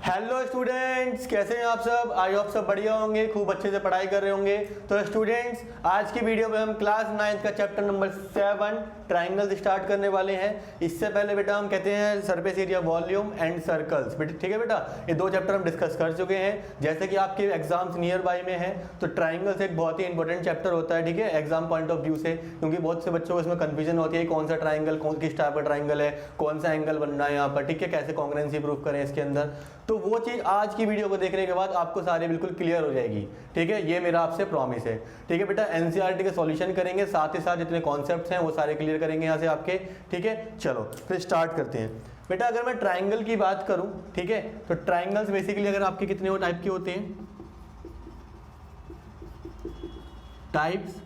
Hello students, कैसे हैं आप सब। आई होप सब बढ़िया होंगे, खूब अच्छे से पढ़ाई कर रहे होंगे। तो स्टूडेंट्स, आज की वीडियो में हम क्लास 9 का चैप्टर नंबर 7 ट्राइंगल स्टार्ट करने वाले हैं। इससे पहले बेटा हम कहते हैं surface area, volume and circles. बेटा ठीक है बेटा, ये दो चैप्टर हम डिस्कस कर चुके हैं। जैसे कि आपके एग्जाम्स नियर बाय में हैं तो ट्राइंगल्स एक बहुत ही इंपॉर्टेंट चैप्टर होता है, ठीक है, एग्जाम पॉइंट ऑफ व्यू से, क्योंकि बहुत से बच्चों को इसमें कंफ्यूजन होती है कौन सा ट्राइंगल, कौन किस टाइप का ट्राइंगल है, कौन सा एंगल बनना है यहाँ पर, ठीक है, कैसे कॉन्ग्रुएंसी प्रूफ करें इसके अंदर। तो वो चीज आज की वीडियो को देखने के बाद आपको सारी बिल्कुल क्लियर हो जाएगी, ठीक है, ये मेरा आपसे प्रॉमिस है। ठीक है बेटा, एनसीईआरटी के सॉल्यूशन करेंगे, साथ ही साथ जितने कॉन्सेप्ट्स हैं वो सारे क्लियर करेंगे यहाँ से आपके, ठीक है। चलो फिर स्टार्ट करते हैं बेटा। अगर मैं ट्राइंगल की बात करूं, ठीक है, तो ट्राइंगल्स बेसिकली अगर आपके कितने टाइप के होते हैं, टाइप्स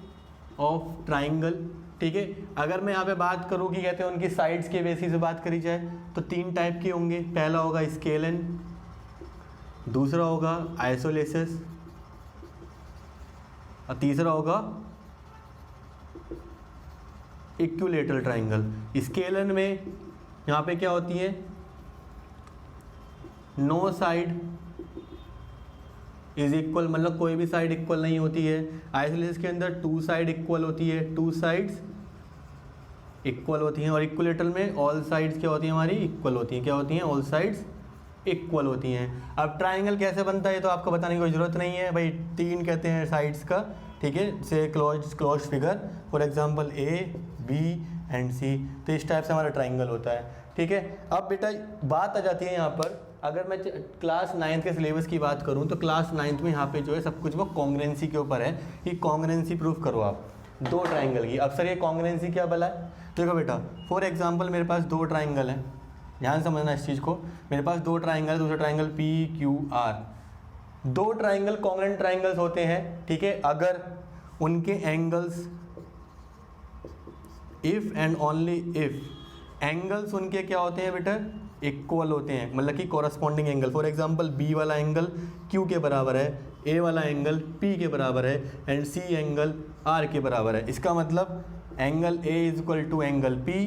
ऑफ ट्राइंगल, ठीक है। अगर मैं यहाँ पे बात करूं कि कहते हैं उनकी साइड्स के बेसिस से बात करी जाए तो तीन टाइप के होंगे। पहला होगा स्केलन, दूसरा होगा आइसोलेसिस और तीसरा होगा इक्विलैटरल ट्राइंगल। स्केलन में यहाँ पे क्या होती है, नो साइड इज इक्वल, मतलब कोई भी साइड इक्वल नहीं होती है। आइसोलेसिस के अंदर टू साइड इक्वल होती है, टू साइड्स इक्वल होती हैं। और इक्विलैटरल में ऑल साइड्स क्या होती हैं, हमारी इक्वल होती हैं। क्या होती हैं, ऑल साइड्स इक्वल होती हैं। अब ट्राइंगल कैसे बनता है तो आपको बताने की कोई ज़रूरत नहीं है भाई, तीन कहते हैं साइड्स का, ठीक है, से close figure, for example A B and C. तो इस टाइप से हमारा ट्राइंगल होता है, ठीक है। अब बेटा बात आ जाती है यहाँ पर, अगर मैं क्लास 9 के सिलेबस की बात करूँ तो क्लास 9 में यहाँ पे जो है सब कुछ वो कॉन्ग्रुएंसी के ऊपर है कि कॉन्ग्रुएंसी प्रूफ करो आप दो ट्राइंगल की। अब सर ये कॉन्ग्रुएंसी क्या भला है, देखो बेटा, फॉर एग्जांपल मेरे पास दो ट्राइंगल हैं, ध्यान समझना इस चीज़ को। मेरे पास दो ट्राइंगल, दूसरा ट्राइंगल पी क्यू आर, दो ट्राइंगल कॉन्ग्रुएंट ट्राइंगल्स होते हैं, ठीक है, अगर उनके angles, if and only if angles उनके क्या होते हैं बेटा, इक्वल होते हैं, मतलब कि corresponding angle. For example B वाला एंगल क्यू के बराबर है, ए वाला एंगल पी के बराबर है एंड सी एंगल आर के बराबर है। इसका मतलब angle A is equal to angle P,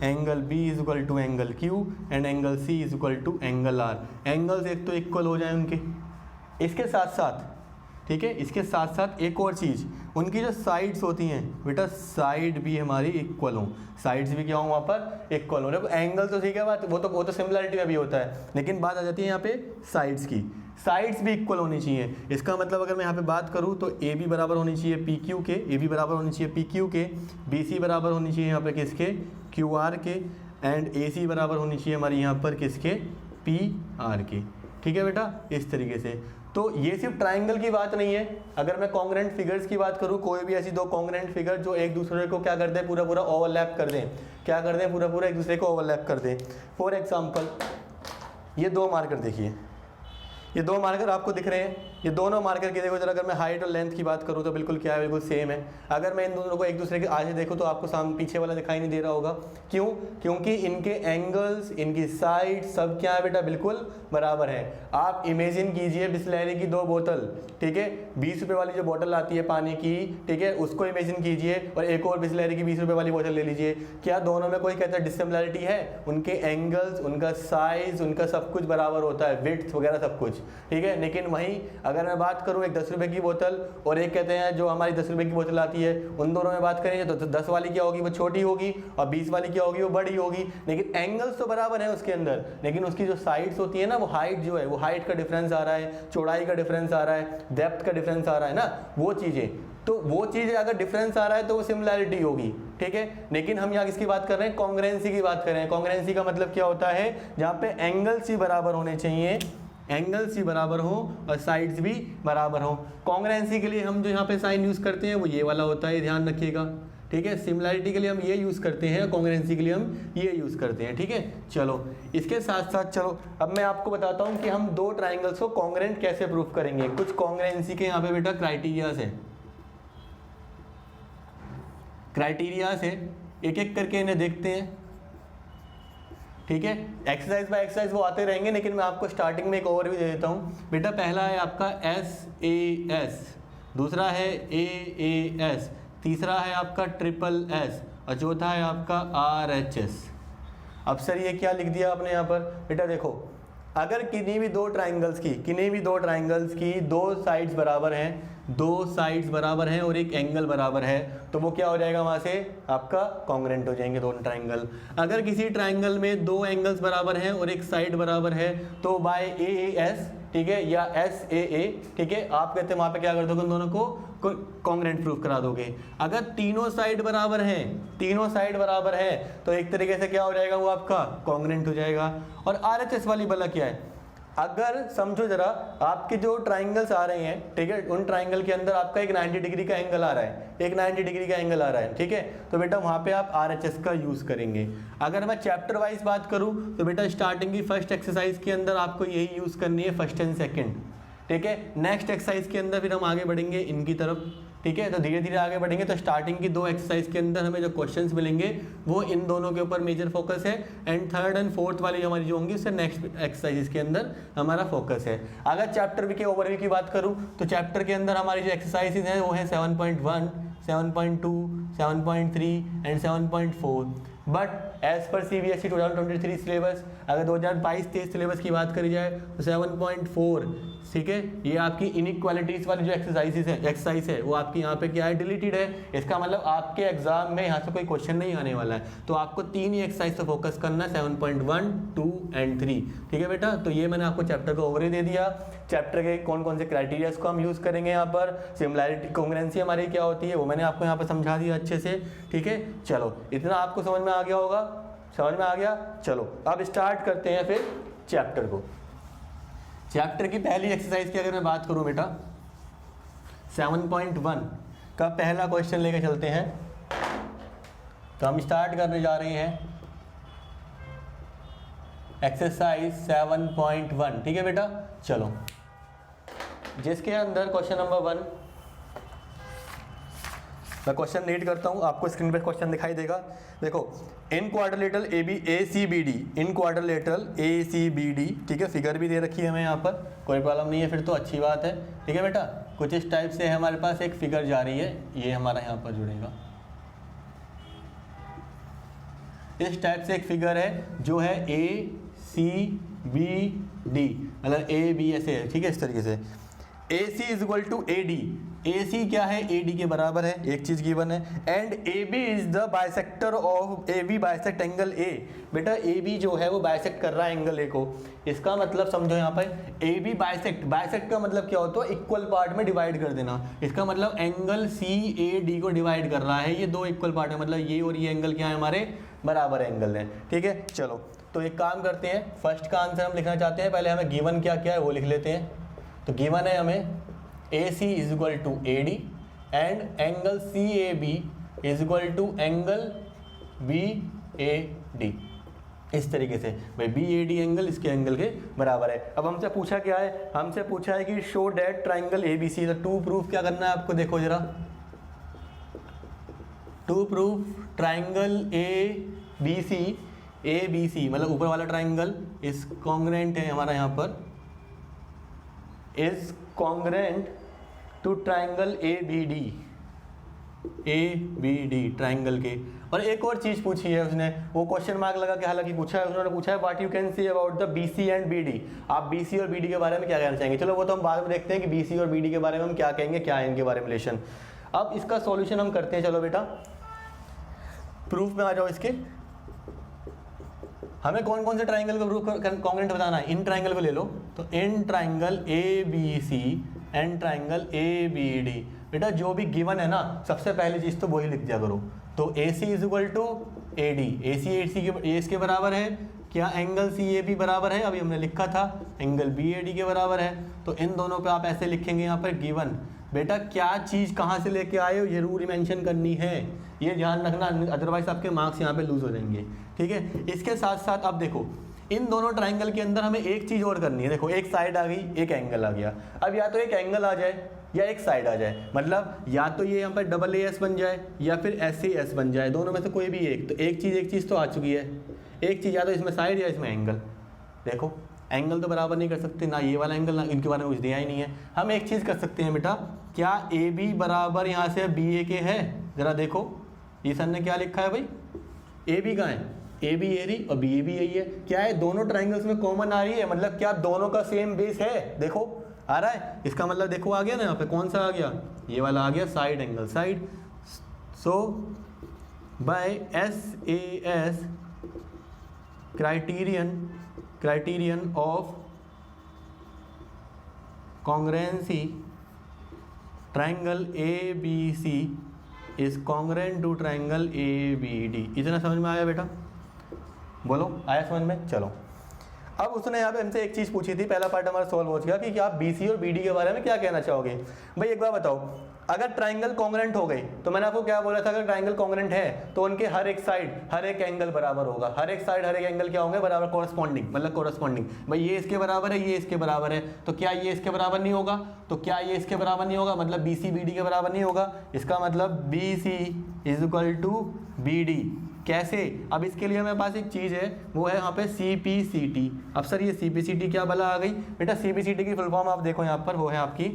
angle B is equal to angle Q and angle C is equal to angle R. Angles एक तो इक्वल हो जाए उनके। इसके साथ साथ, ठीक है, इसके साथ साथ एक और चीज़, उनकी जो साइड्स होती हैं बेटा, साइड भी हमारी इक्वल हो, साइड्स भी क्या हो वहाँ पर इक्वल हो। देखो एंगल तो ठीक है बात, वो तो सिमिलरिटी में भी होता है, लेकिन बात आ जाती है यहाँ पे साइड्स की, साइड्स भी इक्वल होनी चाहिए। इसका मतलब अगर मैं यहाँ पे बात करूँ तो ए बी बराबर होनी चाहिए पी क्यू के, ए बी बराबर होनी चाहिए पी क्यू के, बी सी बराबर होनी चाहिए यहाँ पे किसके, क्यू आर के, एंड ए सी बराबर होनी चाहिए हमारी यहाँ पर किसके, पी आर के, ठीक है बेटा, इस तरीके से। तो ये सिर्फ ट्राइंगल की बात नहीं है, अगर मैं कॉन्ग्रुएंट फिगर्स की बात करूँ, कोई भी ऐसी दो कॉन्ग्रुएंट फिगर जो एक दूसरे को क्या कर दें, पूरा पूरा ओवरलैप कर दें, क्या कर दें, पूरा पूरा एक दूसरे को ओवरलैप कर दें। फॉर एग्जांपल ये दो मार्कर देखिए, ये दो मार्कर आपको दिख रहे हैं, ये दोनों मार्कर की देखो जरा, अगर मैं हाइट और लेंथ की बात करूँ तो बिल्कुल क्या है, बिल्कुल सेम है। अगर मैं इन दोनों को एक दूसरे के आगे देखूँ तो आपको सामने पीछे वाला दिखाई नहीं दे रहा होगा, क्यों, क्योंकि इनके एंगल्स, इनकी साइड सब क्या है बेटा, बिल्कुल बराबर है। आप इमेजिन कीजिए बिस्लेरी की दो बोतल, ठीक है, 20 रुपये वाली जो बोतल आती है पानी की, ठीक है, उसको इमेजिन कीजिए और एक और बिस्लेरी की 20 रुपये वाली बोतल ले लीजिए। क्या दोनों में कोई कहता है डिसिमिलरिटी है, उनके एंगल्स, उनका साइज, उनका सब कुछ बराबर होता है, विड्थ वगैरह सब कुछ, ठीक है। लेकिन वहीं अगर मैं बात करूं एक 10 रुपये की बोतल और एक कहते हैं जो हमारी 10 रुपये की बोतल आती है, उन दोनों में बात करेंगे तो 10 वाली क्या होगी, वो छोटी होगी, और 20 वाली क्या होगी, वो बड़ी होगी। लेकिन एंगल्स तो बराबर है उसके अंदर, लेकिन उसकी जो साइड्स होती है ना, वो हाइट जो है, वो हाइट का डिफरेंस आ रहा है, चौड़ाई का डिफरेंस आ रहा है, डेप्थ का डिफरेंस आ रहा है ना, वो चीज़ें। तो वो चीज़ अगर डिफरेंस आ रहा है तो वो सिमिलैरिटी होगी, ठीक है। लेकिन हम यहाँ किसकी बात कर रहे हैं, कॉन्ग्रुएंसी की बात कर रहे हैं। कॉन्ग्रुएंसी का मतलब क्या होता है, जहाँ पे एंगल्स ही बराबर होने चाहिए, एंगल्स ही बराबर हो और साइड्स भी बराबर हो। कॉन्ग्रुएंसी के लिए हम जो यहाँ पे साइन यूज़ करते हैं वो ये वाला होता है, ध्यान रखिएगा, ठीक है। सिमिलैरिटी के लिए हम ये यूज़ करते हैं, कॉन्ग्रुएंसी के लिए हम ये यूज़ करते हैं, ठीक है। चलो इसके साथ साथ चलो अब मैं आपको बताता हूँ कि हम दो ट्राइंगल्स को कॉन्ग्रुएंट कैसे प्रूफ करेंगे। कुछ कॉन्ग्रुएंसी के यहाँ पे बेटा क्राइटेरियाज है, क्राइटेरियाज है, एक एक करके इन्हें देखते हैं, ठीक है। एक्सरसाइज बाय एक्सरसाइज वो आते रहेंगे, लेकिन मैं आपको स्टार्टिंग में एक ओवरव्यू दे देता हूँ बेटा। पहला है आपका SAS, दूसरा है AAS, तीसरा है आपका SSS और चौथा है आपका RHS। अब सर ये क्या लिख दिया आपने यहाँ पर बेटा, देखो अगर किन्हीं भी दो ट्राइंगल्स की दो साइड्स बराबर हैं और एक एंगल बराबर है, तो वो क्या हो जाएगा, वहां से आपका कॉन्ग्रुएंट हो जाएंगे दोनों ट्राइंगल। अगर किसी ट्राइंगल में दो एंगल्स बराबर हैं और एक साइड बराबर है, तो बाय AAS, ठीक है, या SAA, ठीक है, आप कहते हैं वहां पे क्या कर दोगे, उन दोनों को कॉन्ग्रुएंट प्रूफ करा दोगे। अगर तीनों साइड बराबर हैं तो एक तरीके से क्या हो जाएगा, वो आपका कॉन्ग्रुएंट हो जाएगा। और RHS वाली बला क्या है, अगर समझो जरा, आपके जो ट्राइंगल्स आ रहे हैं, ठीक है, उन ट्राइंगल के अंदर आपका एक 90 डिग्री का एंगल आ रहा है, ठीक है, तो बेटा वहां पे आप RHS का यूज करेंगे। अगर मैं चैप्टर वाइज बात करूं तो बेटा स्टार्टिंग की फर्स्ट एक्सरसाइज के अंदर आपको यही यूज करनी है, फर्स्ट एंड सेकंड, ठीक है। नेक्स्ट एक्सरसाइज के अंदर फिर हम आगे बढ़ेंगे इनकी तरफ, ठीक है, तो धीरे धीरे आगे बढ़ेंगे। तो स्टार्टिंग की दो एक्सरसाइज के अंदर हमें जो क्वेश्चंस मिलेंगे वो इन दोनों के ऊपर मेजर फोकस है, एंड थर्ड एंड फोर्थ वाली हमारी जो होंगी उससे नेक्स्ट एक्सरसाइज के अंदर हमारा फोकस है। अगर चैप्टर के ओवरव्यू की बात करूं तो चैप्टर के अंदर हमारी जो एक्सरसाइजेज हैं वो है 7.1, 7.2, 7.3 and 7.4। But as per CBSE 2023 syllabus, अगर 2022-23 सिलेबस की बात करी जाए तो 7.4, ठीक है, ये आपकी इनइक्वालिटीज वाली जो एक्सरसाइज है वो आपकी यहाँ पे क्या है, डिलीटेड है। इसका मतलब आपके एग्जाम में यहाँ से कोई क्वेश्चन नहीं आने वाला है, तो आपको तीन ही एक्सरसाइज पे फोकस करना है, 7.1, 2 एंड 3, ठीक है बेटा। तो ये मैंने आपको चैप्टर का ओवरव्यू दे दिया, चैप्टर के कौन कौन से क्राइटेरियाज को हम यूज करेंगे यहाँ पर, सिमिलैरिटी कॉन्ग्रुएंसी हमारी क्या होती है वो मैंने आपको यहाँ पर समझा दिया अच्छे से, ठीक है। चलो इतना आपको समझ में आ गया होगा, समझ में आ गया। चलो अब स्टार्ट करते हैं फिर चैप्टर को। चैप्टर की पहली एक्सरसाइज की अगर मैं बात करूं बेटा, 7.1 का पहला क्वेश्चन लेके चलते हैं। तो हम स्टार्ट करने जा रहे हैं एक्सरसाइज 7.1, ठीक है बेटा। चलो, जिसके अंदर क्वेश्चन नंबर 1, मैं क्वेश्चन रीड करता हूं, आपको स्क्रीन पे क्वेश्चन दिखाई देगा। देखो, इन क्वाड्रिलेटरल ACBD, इन क्वाड्रिलेटरल ACBD, ठीक है, फिगर भी दे रखी है हमें यहाँ पर, कोई प्रॉब्लम नहीं है, फिर तो अच्छी बात है, ठीक है बेटा। कुछ इस टाइप से हमारे पास एक फिगर जा रही है, ये हमारा यहाँ पर जुड़ेगा, इस टाइप से एक फिगर है जो है ACBD, मतलब AB ऐसे है, ठीक है, इस तरीके से। AC is equal to AD, AC क्या है, AD के बराबर है, एक चीज गिवन है। And AB is the bisector of, AB bisect angle A, बेटा AB जो है वो बाइसेक्ट कर रहा है एंगल A को। इसका मतलब समझो यहाँ पर AB बाइसेक्ट का मतलब क्या होता है, इक्वल पार्ट में डिवाइड कर देना। इसका मतलब एंगल CAD को डिवाइड कर रहा है, ये दो इक्वल पार्ट है, मतलब ये और ये एंगल क्या है, हमारे बराबर एंगल है, ठीक है। चलो तो एक काम करते हैं, फर्स्ट का आंसर हम लिखना चाहते हैं, पहले हमें गिवन क्या क्या है वो लिख लेते हैं। तो गिवन है हमें AC is equal to AD and angle CAB is equal to angle BAD, इस तरीके से भाई BAD एंगल इसके एंगल के बराबर है। अब हमसे पूछा क्या है, हमसे पूछा है कि शो दैट ट्राइंगल ABC, तो टू प्रूफ क्या करना है आपको, देखो जरा, टू प्रूफ ट्राइंगल ABC मतलब ऊपर वाला ट्राइंगल इज कॉन्ग्रुएंट है हमारा यहाँ पर, is congruent to triangle ABD triangle के। और एक और चीज पूछी है उसने, वो क्वेश्चन मार्क लगा के हालांकि पूछा है, उन्होंने पूछा है what you can say about the BC and BD, आप BC और BD के बारे में क्या कहना चाहेंगे। चलो वो तो हम बाद में देखते हैं कि BC और BD के बारे में हम क्या कहेंगे, क्या है इनके बारे में रिलेशन। अब इसका सॉल्यूशन हम करते हैं। चलो बेटा प्रूफ में आ जाओ इसके। हमें कौन कौन से ट्राइंगल को प्रूफ कॉन्ग्रुएंट बताना है, इन ट्राइंगल को ले लो, तो इन triangle ABC and triangle ABD। बेटा जो भी गिवन है ना, सबसे पहली चीज तो वही लिख दिया करो। तो AC is equal to AD, AC के इसके बराबर है, क्या एंगल CAB बराबर है, अभी हमने लिखा था एंगल BAD के बराबर है। तो इन दोनों पे आप ऐसे लिखेंगे यहाँ पर गिवन। बेटा क्या चीज कहाँ से लेके आए हो जरूर मेंशन करनी है, ये ध्यान रखना, अदरवाइज आपके मार्क्स यहाँ पे लूज हो जाएंगे, ठीक है। इसके साथ साथ अब देखो, इन दोनों ट्राइंगल के अंदर हमें एक चीज और करनी है। देखो एक साइड आ गई, एक एंगल आ गया। अब या तो एक एंगल आ जाए या एक साइड आ जाए, मतलब या तो ये यहाँ पर AAS बन जाए या फिर SAS बन जाए, दोनों में से कोई भी एक। तो एक चीज तो आ चुकी है, एक चीज या तो इसमें साइड या इसमें एंगल। देखो एंगल तो बराबर नहीं कर सकते, ना ये वाला एंगल, ना इनके बारे में कुछ दिया ही नहीं है। हम एक चीज कर सकते हैं बेटा, क्या AB बराबर यहाँ से BA के है, जरा देखो ये सर ने क्या लिखा है भाई, AB कहाँ है, ए भी ये रही और बी ए भी यही है। क्या है, दोनों ट्राइंगल्स में कॉमन आ रही है, मतलब क्या दोनों का सेम बेस है, देखो आ रहा है। इसका मतलब देखो आ गया ना, यहाँ पे कौन सा आ गया, ये वाला आ गया, side angle side. So by SAS criterion of congruency triangle ABC is congruent to triangle ABD। इतना समझ में आया बेटा, बोलो आया समझ में। चलो अब उसने यहाँ पे हमसे एक चीज़ पूछी थी, पहला पार्ट हमारा सॉल्व हो गया कि आप BC और BD के बारे में क्या कहना चाहोगे। भाई एक बार बताओ, अगर ट्राइंगल कॉन्ग्रुएंट हो गई तो मैंने आपको क्या बोला था, अगर ट्राइंगल कॉन्ग्रुएंट है तो उनके हर एक साइड हर एक एंगल बराबर होगा, हर एक साइड हर एक एंगल क्या होंगे, बराबर, कॉरस्पॉन्डिंग, मतलब कॉरस्पॉन्डिंग। भाई ये इसके बराबर है, ये इसके बराबर है, तो क्या ये इसके बराबर नहीं होगा, तो क्या ये इसके बराबर नहीं होगा, मतलब BC BD के बराबर नहीं होगा। इसका मतलब BC is equal to BD। कैसे, अब इसके लिए हमारे पास एक चीज़ है, वो है यहाँ पे CPCT। अब सर ये CPCT क्या भला आ गई, बेटा CPCT की फुल फॉर्म आप देखो यहाँ पर, वो है आपकी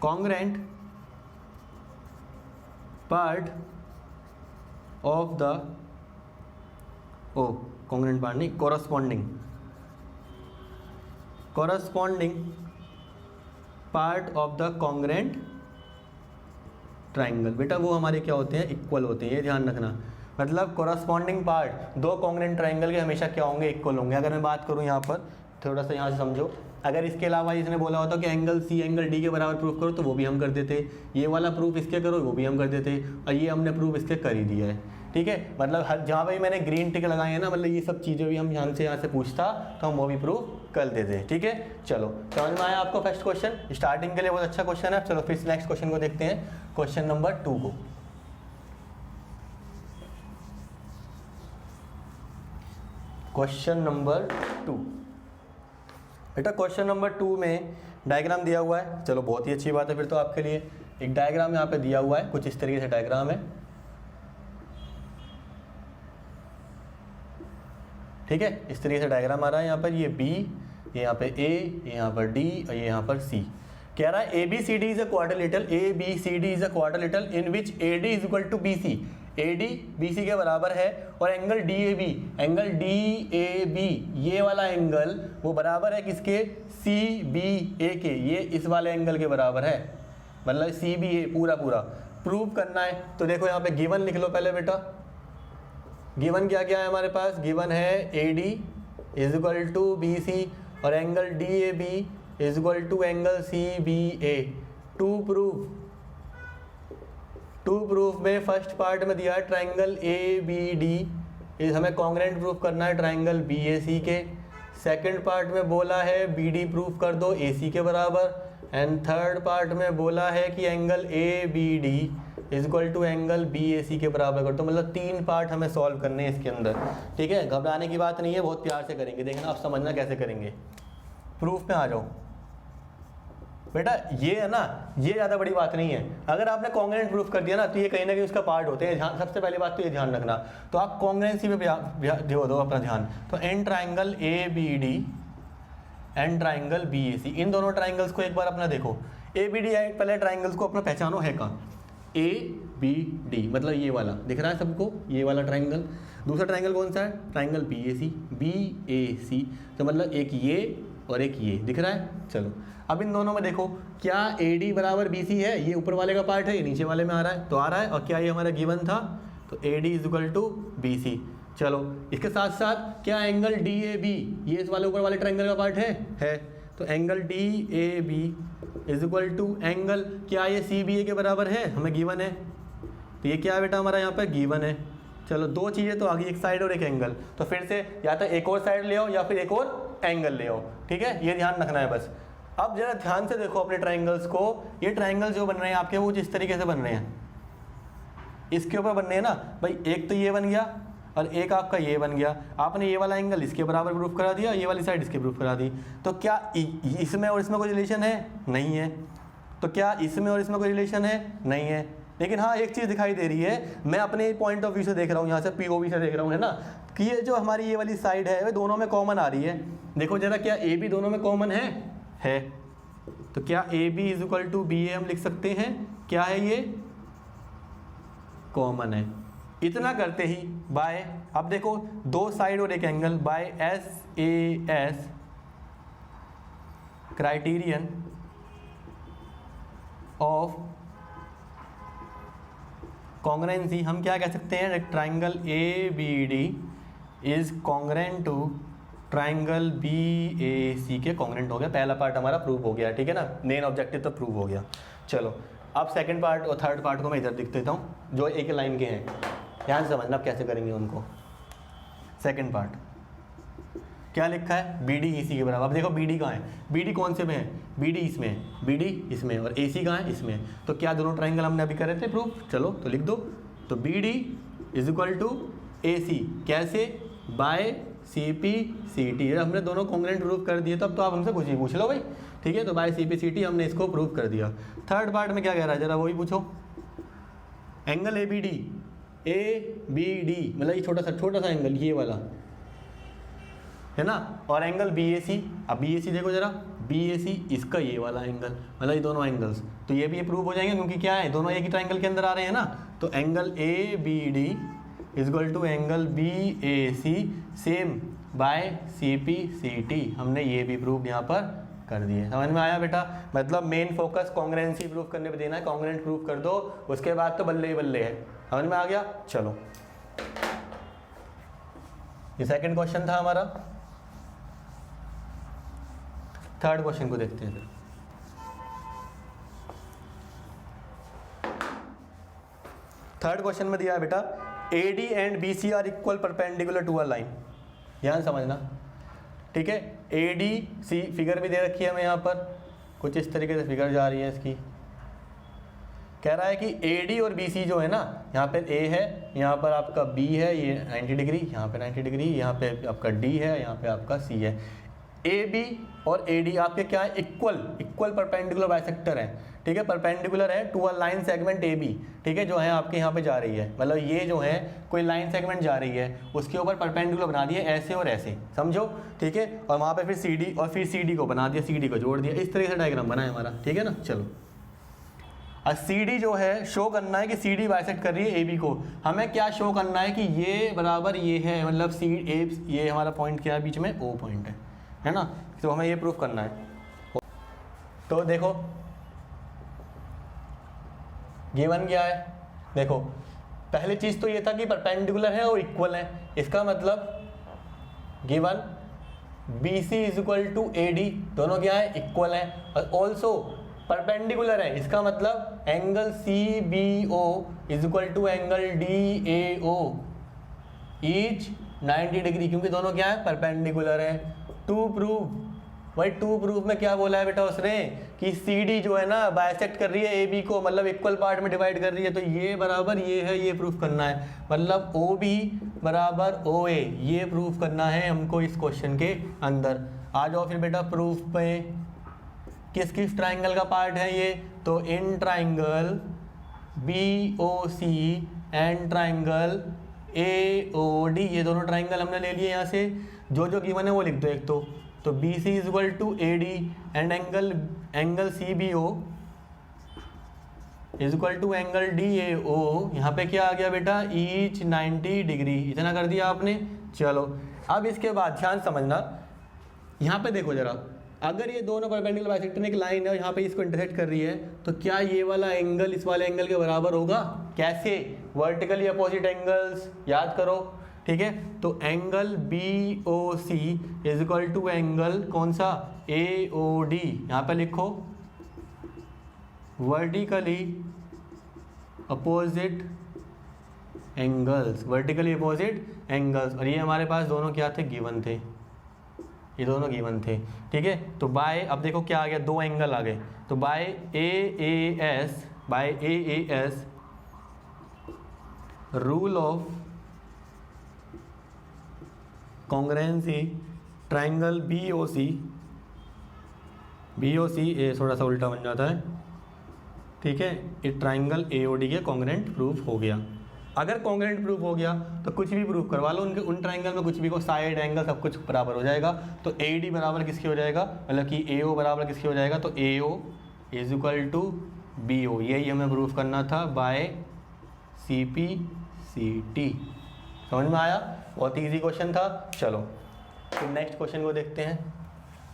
congruent part of the, congruent part नहीं, corresponding part of the congruent triangle. बेटा वो हमारे क्या होते हैं, इक्वल होते हैं, ये ध्यान रखना। मतलब कॉरस्पॉन्डिंग पार्ट दो कॉन्ग्रुएंट ट्राइंगल के हमेशा क्या होंगे, इक्वल होंगे। अगर मैं बात करूँ यहाँ पर, थोड़ा सा यहाँ से समझो, अगर इसके अलावा इसने बोला होता कि एंगल C एंगल D के बराबर प्रूफ करो, तो वो भी हम कर देते, ये वाला प्रूफ इसके करो, वो भी हम कर देते, और ये हमने प्रूफ इसके कर ही दिया है। ठीक है, मतलब हर जहाँ पे मैंने ग्रीन टिक लगाए हैं ना, मतलब ये सब चीज़ें भी हम यहाँ से पूछता तो हम वो भी प्रूफ कर देते। ठीक है, चलो समझ में आया आपको फर्स्ट क्वेश्चन, स्टार्टिंग के लिए बहुत अच्छा क्वेश्चन है। चलो फिर नेक्स्ट क्वेश्चन को देखते हैं, क्वेश्चन नंबर 2 को। क्वेश्चन नंबर 2, बेटा क्वेश्चन नंबर 2 में डायग्राम दिया हुआ है। चलो बहुत ही अच्छी बात है, फिर तो आपके लिए एक डायग्राम यहाँ पे दिया हुआ है, कुछ इस तरीके से डायग्राम है। ठीक है, इस तरीके से डायग्राम आ रहा है यहाँ पर, ये B, ये यहाँ पे A, ये यहाँ पर D और ये यहाँ पर C। कह रहा है ABCD is a quadrilateral, ABCD is a quadrilateral in which AD is equal to BC, AD BC के बराबर है, और एंगल DAB, ये वाला एंगल वो बराबर है किसके, CBA के, ये इस वाले एंगल के बराबर है, मतलब CBA पूरा प्रूव करना है। तो देखो यहाँ पे गिवन लिख लो पहले बेटा, गिवन क्या क्या है हमारे पास, गिवन है AD is equal to BC और angle DAB is equal to angle CBA। To proof में फर्स्ट पार्ट में दिया है ट्राइंगल ABD, हमें कॉन्ग्रुएंट प्रूफ करना है ट्राइंगल BAC के। सेकंड पार्ट में बोला है BD प्रूफ कर दो AC के बराबर, एंड थर्ड पार्ट में बोला है कि angle ABD is equal to angle BAC के बराबर कर दो। मतलब 3 पार्ट हमें सॉल्व करने हैं इसके अंदर। ठीक है, घबराने की बात नहीं है, बहुत प्यार से करेंगे, देखना आप समझना कैसे करेंगे। प्रूफ में आ जाओ बेटा, ये है ना, ये ज़्यादा बड़ी बात नहीं है। अगर आपने कॉन्ग्रुएंट प्रूफ कर दिया ना, तो ये कहीं ना कहीं उसका पार्ट होते हैं। सबसे पहली बात तो ये ध्यान रखना, तो आप कॉन्ग्रुएंसी पे दो अपना ध्यान। तो in triangle ABD and triangle BAC, इन दोनों ट्राइंगल्स को एक बार अपना देखो। ABD पहले ट्राइंगल्स को अपना पहचानो है कहाँ, ABD मतलब ये वाला दिख रहा है सबको, ये वाला ट्राइंगल। दूसरा ट्राइंगल कौन सा है, ट्राइंगल BAC, तो मतलब एक ये और एक ये दिख रहा है। चलो अब इन दोनों में देखो, क्या AD बराबर BC है, ये ऊपर वाले का पार्ट है, ये नीचे वाले में आ रहा है, तो आ रहा है। और क्या ये हमारा गिवन था, तो AD is equal to BC। चलो इसके साथ साथ क्या एंगल DAB, ये इस वाले ऊपर वाले ट्राइंगल का पार्ट है, तो angle DAB is equal to angle, क्या ये CBA के बराबर है, हमें गिवन है। तो ये क्या है बेटा हमारा यहाँ पे गिवन है। चलो 2 चीज़ें तो आ गई, एक साइड और एक एंगल। तो फिर से या तो एक और साइड ले आओ या फिर एक और एंगल ले आओ। ठीक है, ये ध्यान रखना है बस। अब जरा ध्यान से देखो अपने ट्राइंगल्स को, ये ट्राइंगल जो बन रहे हैं आपके वो जिस तरीके से बन रहे हैं, इसके ऊपर बन रहे हैं ना भाई, एक तो ये बन गया और एक आपका ये बन गया। आपने ये वाला एंगल इसके बराबर प्रूफ करा दिया, ये वाली साइड इसके प्रूफ करा दी। तो क्या इसमें और इसमें कोई रिलेशन है, नहीं है। तो क्या इसमें और इसमें कोई रिलेशन है, नहीं है। लेकिन हाँ एक चीज़ दिखाई दे रही है, मैं अपने पॉइंट ऑफ व्यू से देख रहा हूँ, यहाँ से POV से देख रहा हूँ, है ना, कि ये जो हमारी ये वाली साइड है वे दोनों में कॉमन आ रही है। देखो जरा, क्या AB दोनों में कॉमन है। तो क्या AB is equal to BA हम लिख सकते हैं, क्या है ये, कॉमन है। इतना करते ही बाय, अब देखो दो साइड और एक angle, by SAS criterion of congruency, हम क्या कह सकते हैं, triangle ABD is congruent to triangle BAC के कॉन्ग्रेंट हो गया। पहला पार्ट हमारा प्रूव हो गया, ठीक है ना, मेन ऑब्जेक्टिव तो प्रूव हो गया। चलो अब सेकंड पार्ट और थर्ड पार्ट को मैं इधर दिख देता हूँ, जो एक लाइन के हैं, ध्यान से समझना आप कैसे करेंगे उनको। सेकंड पार्ट क्या लिखा है, BD EC के बराबर। अब देखो BD कहाँ है, BD कौन से में है, BD इसमें है, BD इसमें और AC कहाँ है, इसमें। तो क्या दोनों ट्राइंगल हमने अभी करे थे प्रूफ, चलो तो लिख दो। तो BD is equal to AC, कैसे, बाय CP CT। हमने दोनों कॉन्ग्रेंट प्रूफ कर दिए, तब तो आप हमसे कुछ ही पूछ लो भाई, ठीक है। तो बाय CP CT हमने इसको प्रूफ कर दिया। थर्ड पार्ट में क्या कह रहा है, जरा वही पूछो। एंगल ABD मतलब ये छोटा सा एंगल, ये वाला है ना, और एंगल BAC। अब BAC देखो जरा, BAC इसका ये वाला एंगल, मतलब ये दोनों एंगल्स, तो ये भी प्रूव हो जाएंगे क्योंकि क्या है, दोनों एक ही ट्राइंगल के अंदर आ रहे हैं ना। तो angle ABD is equal to angle BAC same by CP CT, हमने ये भी प्रूव यहाँ पर कर दिए। समझ में आया बेटा, मतलब मेन फोकस कॉन्ग्रेंसी प्रूव करने पे देना है, कॉन्ग्रेंट प्रूव कर दो, उसके बाद तो बल्ले ही बल्ले है। समझ में आ गया। चलो ये सेकंड क्वेश्चन था हमारा। थर्ड क्वेश्चन को देखते हैं फिर। थर्ड क्वेश्चन में दिया है बेटा, AD and BC are equal perpendicular to a line. ध्यान समझना, ठीक है। ADC फिगर भी दे रखी है हमें यहाँ पर, कुछ इस तरीके से फिगर जा रही है इसकी। कह रहा है कि AD और BC जो है ना, यहाँ पे A है, यहाँ पर आपका B है, ये 90 डिग्री, यहाँ पे 90 डिग्री, यहाँ पे आपका D है, यहाँ पे आपका C है। AB और AD आपके क्या है, इक्वल परपेंडिकुलर बाइसेक्टर है, ठीक है, परपेंडिकुलर है to a line segment AB, ठीक है, जो है आपके यहाँ पे जा रही है, मतलब ये जो है कोई लाइन सेगमेंट जा रही है, उसके ऊपर परपेंडिकुलर बना दिए ऐसे और ऐसे, समझो, ठीक है। और वहाँ पे फिर CD और फिर CD को बना दिया, CD को जोड़ दिया, इस तरीके से डायग्राम बना है हमारा, ठीक है ना। चलो अब CD जो है शो करना है कि CD बाइसेक्ट कर रही है AB को। हमें क्या शो करना है कि ये बराबर ये है, मतलब ये हमारा पॉइंट क्या है, बीच में O पॉइंट है ना। तो हमें ये प्रूफ करना है। तो देखो गिवन क्या है, देखो पहली चीज तो ये था कि परपेंडिकुलर है और इक्वल है, इसका मतलब given BC is equal to AD, दोनों क्या है, इक्वल है, और ऑल्सो परपेंडिकुलर है, इसका मतलब angle CBO is equal to angle DAO each 90 degree, क्योंकि दोनों क्या है, परपेंडिकुलर है। टू प्रूव, भाई टू प्रूफ में क्या बोला है बेटा उसने कि CD जो है ना बाइसेक्ट कर रही है AB को, मतलब इक्वल पार्ट में डिवाइड कर रही है, तो ये बराबर ये है, ये प्रूफ करना है, मतलब OB बराबर OA, ये प्रूफ करना है हमको इस क्वेश्चन के अंदर। आ जाओ फिर बेटा प्रूफ पे, किस किस ट्राइंगल का पार्ट है ये, तो in triangle BOC and triangle AOD, ये दोनों ट्राइंगल हमने ले लिए यहाँ से, जो गिवन है वो लिख दो एक तो BC is equal to AD and angle CBO is equal to angle DAO, यहाँ पे क्या आ गया बेटा, ईच 90 डिग्री, इतना कर दिया आपने। चलो अब इसके बाद ध्यान समझना, यहाँ पे देखो जरा, अगर ये दोनों परपेंडिकुलर बाइसेक्टर एक लाइन है, यहाँ पे इसको इंटरसेक्ट कर रही है, तो क्या ये वाला एंगल इस वाले एंगल के बराबर होगा, कैसे, वर्टिकली अपोजिट एंगल्स, याद करो, ठीक है। तो angle BOC is equal to angle कौन सा, AOD, यहाँ पे लिखो vertically opposite angles, vertically opposite angles, और ये हमारे पास दोनों क्या थे, गिवन थे, ये दोनों गिवन थे, ठीक है। तो बाय, अब देखो क्या आ गया, दो एंगल आ गए, तो by AAS rule of congruency triangle BOC ये थोड़ा सा उल्टा बन जाता है, ठीक है, ये ट्राइंगल AOD के कॉन्ग्रेंट प्रूफ हो गया। अगर कॉन्ग्रेंट प्रूफ हो गया तो कुछ भी प्रूफ करवा लो, उनके उन ट्राइंगल में कुछ भी को, साइड एंगल सब कुछ बराबर हो जाएगा। तो AD बराबर किसके हो जाएगा, मतलब कि AO बराबर किसके हो जाएगा, तो AO is equal to BO, यही हमें प्रूफ करना था बाय CP CT। समझ में आया? बहुत इजी क्वेश्चन था। चलो फिर नेक्स्ट क्वेश्चन को देखते हैं।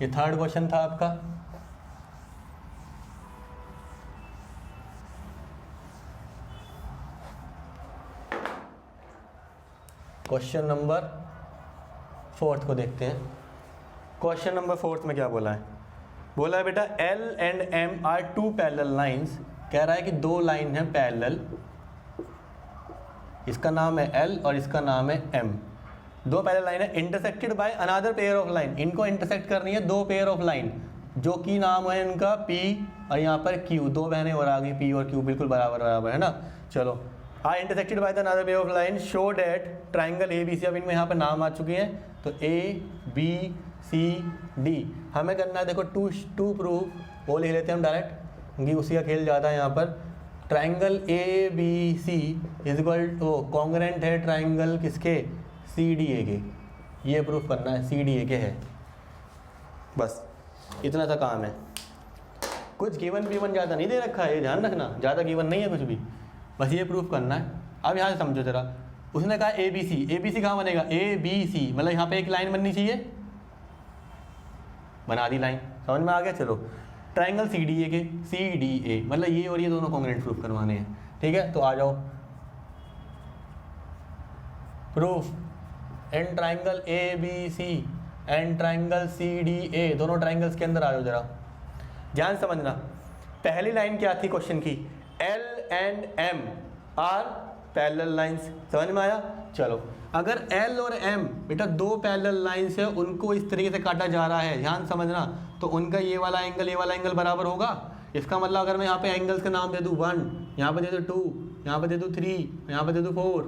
ये थर्ड क्वेश्चन था आपका। क्वेश्चन नंबर 4 को देखते हैं। क्वेश्चन नंबर 4 में क्या बोला है? बोला है बेटा L and M are two parallel lines। कह रहा है कि दो लाइन है पैरेलल, इसका नाम है L और इसका नाम है M। दो पैरेलल लाइन है, intersected by another pair of line. इनको इंटरसेक्ट करनी है दो पेयर ऑफ लाइन, जो कि नाम है इनका P और यहाँ पर Q। दो बहनें और आ गई P और Q, बिल्कुल बराबर बराबर है ना। चलो, are intersected by the another pair of line show that triangle ABC। अब इनमें यहाँ पर नाम आ चुके हैं, तो ABCD हमें करना है। देखो टू प्रूफ वो लिख लेते हैं हम डायरेक्ट, क्योंकि उसी का खेल ज़्यादा है यहाँ पर। Triangle ABC is equal to congruent है ट्राइंगल किसके? CDA के। ये प्रूफ करना है CDA के है, बस इतना सा काम है। कुछ गिवन ज़्यादा नहीं दे रखा है, ये ध्यान रखना, ज़्यादा गिवन नहीं है कुछ भी, बस ये प्रूफ करना है। अब यहाँ से समझो जरा, उसने कहा ABC कहाँ बनेगा? ABC मतलब यहाँ पे एक लाइन बननी चाहिए, बना दी लाइन। समझ में आ गया? चलो, ट्राइंगल CDA के CDA मतलब ये और ये दोनों कॉन्ग्रेंट प्रूफ करवाने हैं, ठीक है? तो आ जाओ, proof and triangle ABC and triangle CDA, दोनों ट्राइंगल्स के अंदर आ जाओ जरा, ध्यान समझना। पहली लाइन क्या थी क्वेश्चन की? L and M are parallel lines. समझ में आया? चलो, अगर L और M बेटा दो पैरेलल लाइंस है, उनको इस तरीके से काटा जा रहा है, ध्यान समझना, तो उनका ये वाला एंगल बराबर होगा। इसका मतलब अगर मैं यहाँ पे एंगल्स का नाम दे दूँ 1, यहाँ पे दे दूँ 2, यहाँ पे दे दूँ 3, यहाँ पे दे दूँ 4,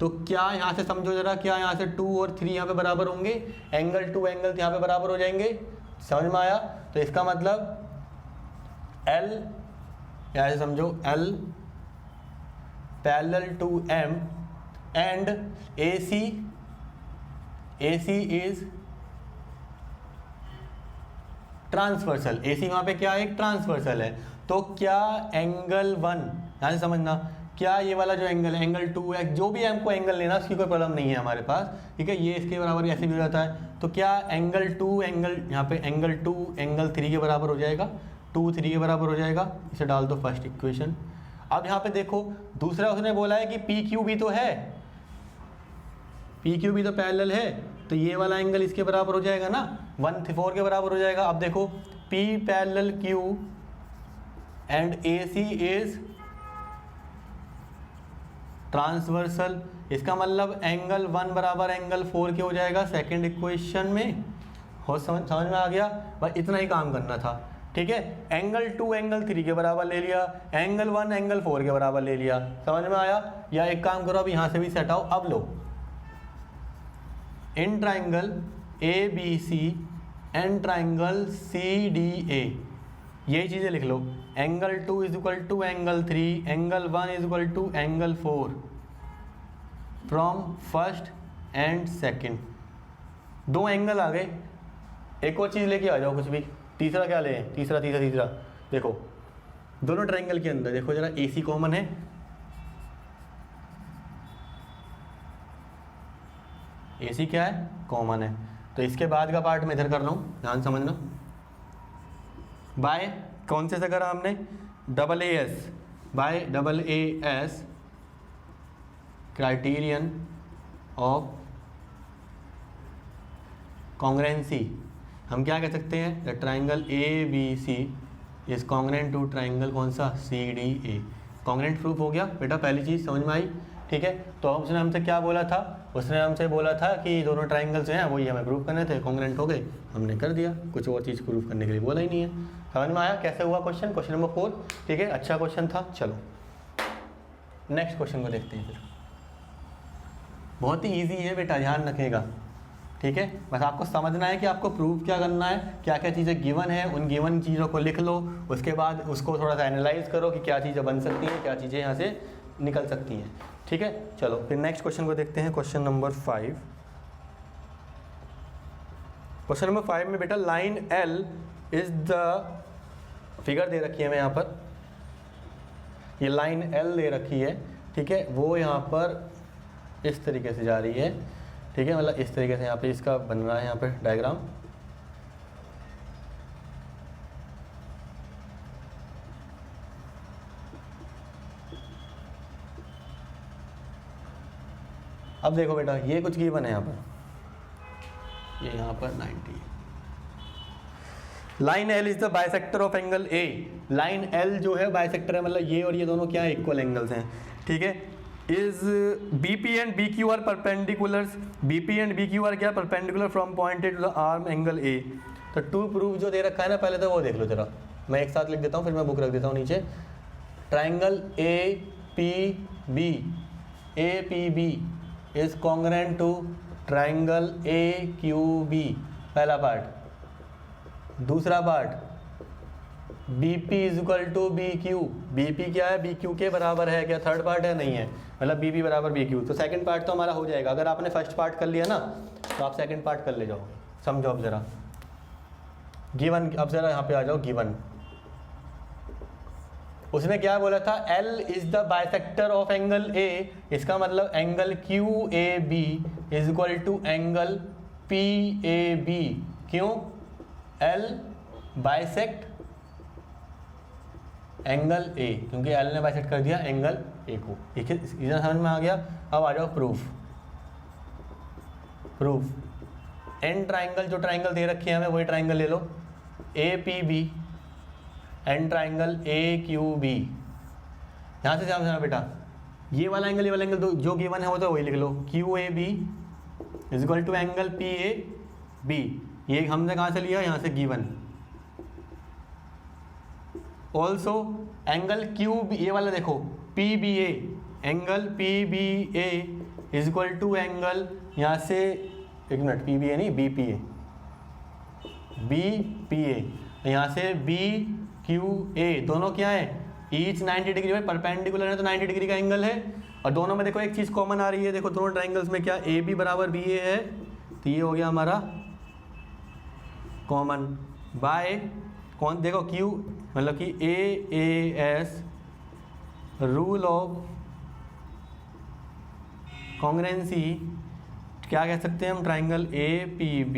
तो क्या यहाँ से समझो जरा, क्या यहाँ से 2 और 3 यहाँ पे बराबर होंगे? एंगल 2 एंगल यहाँ पे बराबर हो जाएंगे। समझ में आया? तो इसका मतलब L, यहाँ से समझो L parallel to M and AC is transversal. AC वहाँ पे क्या है? एक ट्रांसवर्सल है। तो क्या एंगल 1, यहाँ से समझना, क्या ये वाला जो एंगल है, एंगल 2 है, जो भी हमको एंगल लेना उसकी कोई प्रॉब्लम नहीं है हमारे पास, ठीक है? ये इसके बराबर ऐसे भी हो जाता है। तो क्या एंगल 2 यहाँ पे एंगल 2 एंगल 3 के बराबर हो जाएगा? 2 3 के बराबर हो जाएगा। इसे डाल दो फर्स्ट इक्वेशन। अब यहाँ पे देखो, दूसरा उसने बोला है कि PQ भी तो है, PQ भी तो पैरेलल है, तो ये वाला एंगल इसके बराबर हो जाएगा ना, 1/4 के बराबर हो जाएगा। अब देखो, P parallel Q and AC is transversal. इसका मतलब एंगल 1 बराबर एंगल 4 के हो जाएगा सेकंड इक्वेशन में। हो समझ में आ गया? बस इतना ही काम करना था, ठीक है? एंगल 2 एंगल 3 के बराबर ले लिया, एंगल 1 एंगल 4 के बराबर ले लिया। समझ में आया? या एक काम करो, अब यहाँ से भी सेट आओ। अब लो, in triangle ABC and triangle CDA, ये चीज़ें लिख लो। Angle 2 is equal to angle 3, angle 1 is equal to angle 4 from first and second. दो एंगल आ गए। एक और चीज़ लेके आ जाओ, कुछ भी। तीसरा क्या लें? तीसरा देखो, दोनों ट्राइंगल के अंदर देखो जरा, AC कॉमन है, AC क्या है? कॉमन है। तो इसके बाद का पार्ट मैं इधर कर रहा हूँ, ध्यान समझना। बाय कौन से करा हमने? AAS, by AAS criterion of congruency. हम क्या कह सकते हैं? The triangle ABC is congruent to triangle कौन सा? CDA। कॉन्ग्रेंट प्रूफ हो गया बेटा, पहली चीज़ समझ में आई, ठीक है? तो उसने हमसे क्या बोला था? उसने हमसे बोला था कि दोनों ट्राइंगल्स हैं वही हमें प्रूफ करने थे, कॉन्ग्रेंट हो गए, हमने कर दिया। कुछ और चीज़ प्रूफ करने के लिए बोला ही नहीं है। समझ में आया कैसे हुआ क्वेश्चन? क्वेश्चन नंबर 4, ठीक है? अच्छा क्वेश्चन था। चलो नेक्स्ट क्वेश्चन को देखते हैं। फिर बहुत ही ईजी है बेटा, ध्यान रखिएगा, ठीक है? बस आपको समझना है कि आपको प्रूफ क्या करना है, क्या क्या चीज़ें गिवन है, उन गिवन चीज़ों को लिख लो, उसके बाद उसको थोड़ा सा एनालाइज करो कि क्या चीज़ें बन सकती हैं, क्या चीज़ें यहाँ से निकल सकती हैं, ठीक है? चलो फिर नेक्स्ट क्वेश्चन को देखते हैं। Question number 5। क्वेश्चन नंबर 5 में बेटा line L is the, figure दे रखी है मैं यहाँ पर, ये लाइन L दे रखी है, ठीक है, वो यहाँ पर इस तरीके से जा रही है, ठीक है, मतलब इस तरीके से यहाँ पे इसका बन रहा है यहाँ पे डायग्राम। अब देखो बेटा, ये कुछ गिवन है यहाँ पर, ये यहाँ पर 90। Line L is the bisector of angle A. Line L जो है बाइसेक्टर है, मतलब ये और ये दोनों क्या है, इक्वल एंगल्स हैं, ठीक है। Is BP and B Q are perpendiculars. BP and B Q are क्या, perpendicular from point A to the arm angle A. तो टू प्रूफ जो दे रखा है ना, पहले तो वो देख लो जरा, मैं एक साथ लिख देता हूँ, फिर मैं बुक रख देता हूँ नीचे। Triangle A P B is congruent to triangle A Q B, पहला पार्ट। दूसरा part B P is equal to B Q. B P क्या है, बी क्यू के बराबर है क्या, थर्ड पार्ट है, नहीं है, मतलब बी पी बराबर बी क्यू। तो सेकंड पार्ट तो हमारा हो जाएगा। अगर आपने फर्स्ट पार्ट कर लिया ना, तो आप सेकंड पार्ट कर ले जाओ। समझो अब जरा गिवन, अब जरा यहाँ पे आ जाओ गिवन। उसने क्या बोला था, L is the bisector of angle A। इसका मतलब angle QAB is equal to angle PAB। क्यों, L बाइसेक्ट एंगल A, क्योंकि L ने बाइसेक्ट कर दिया एंगल A को। ठीक है, इधर समझ में आ गया। अब आ जाओ प्रूफ। प्रूफ एन ट्राइंगल, जो ट्राइंगल दे रखी है हमें वही ट्राइंगल ले लो, APB एंड ट्राइंगल AQB। यहाँ से समझना बेटा, ये वाला एंगल, ये वाला एंगल जो गिवन है वो तो वही लिख लो, QAB is equal to angle PAB। ये हमने कहाँ से लिया, यहाँ से गिवन। ऑल्सो एंगल QB, ये वाला देखो PBA, angle PBA is equal to angle, यहाँ से एक मिनट, PBA नहीं BPA, BPA, यहाँ से BQA, दोनों क्या है, ईच 90 डिग्री में परपेंडिकुलर है, तो 90 डिग्री का एंगल है। और दोनों में देखो एक चीज़ कॉमन आ रही है, देखो दोनों ट्राइंगल्स में क्या AB बराबर BA है, तो ये हो गया हमारा कॉमन। बाय कौन, देखो Q मतलब कि AAS रूल ऑफ कॉन्ग्रेंसी, क्या कह सकते हैं हम, triangle APB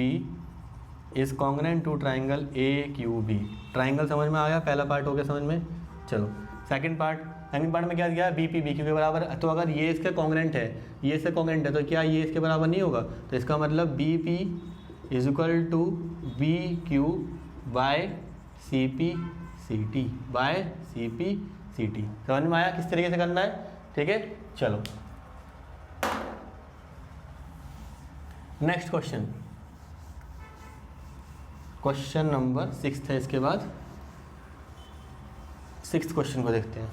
is congruent to triangle AQB। Triangle समझ में आ गया, पहला पार्ट हो गया समझ में। चलो सेकंड पार्ट, सेकंड पार्ट में क्या दिया, BP BQ के बराबर। तो अगर ये इसके कॉन्ग्रेंट है, ये इसके कॉन्ग्रेंट है, तो क्या ये इसके बराबर नहीं होगा, तो इसका मतलब BP is equal to BQ by CP CT, by CP CT। समझ में आया किस तरीके से करना है, ठीक है। चलो नेक्स्ट क्वेश्चन, क्वेश्चन नंबर 6 है। इसके बाद 6th क्वेश्चन को देखते हैं।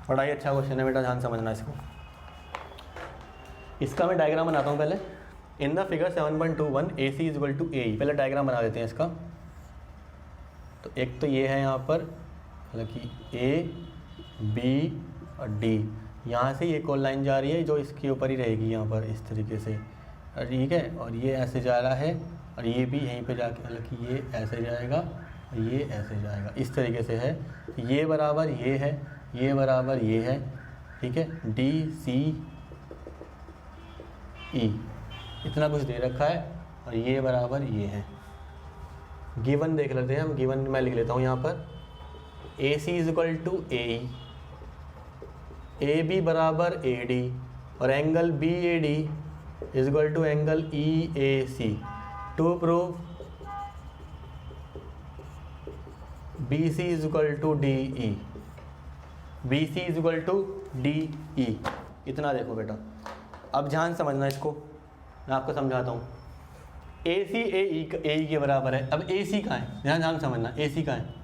बड़ा ही अच्छा क्वेश्चन है बेटा, ध्यान समझना इसको। इसका मैं डायग्राम बनाता हूँ पहले। In the figure 7.21 AC is equal to AE, पहले डायग्राम बना देते हैं इसका। तो एक तो ये है यहाँ पर, मतलब कि A B और D, यहाँ से ये कॉल लाइन जा रही है जो इसके ऊपर ही रहेगी यहाँ पर इस तरीके से, ठीक है। और ये ऐसे जा रहा है, और ये भी यहीं पे जाके, मतलब कि ये ऐसे जाएगा और ये ऐसे जाएगा, इस तरीके से है। ये बराबर ये है, ये बराबर ये है, ठीक है। DCE इतना कुछ दे रखा है, और ये बराबर ये है। गिवन देख लेते हैं हम, गिवन मैं लिख लेता हूँ यहाँ पर। AC is equal to AE, AB बराबर AD, और angle BAD is equal to angle EAC। To prove BC is equal to DE, BC is equal to DE। इतना देखो बेटा, अब ध्यान समझना इसको, मैं आपको समझाता हूँ। AC AE के बराबर है। अब AC कहाँ है, ध्यान समझना, AC कहाँ है,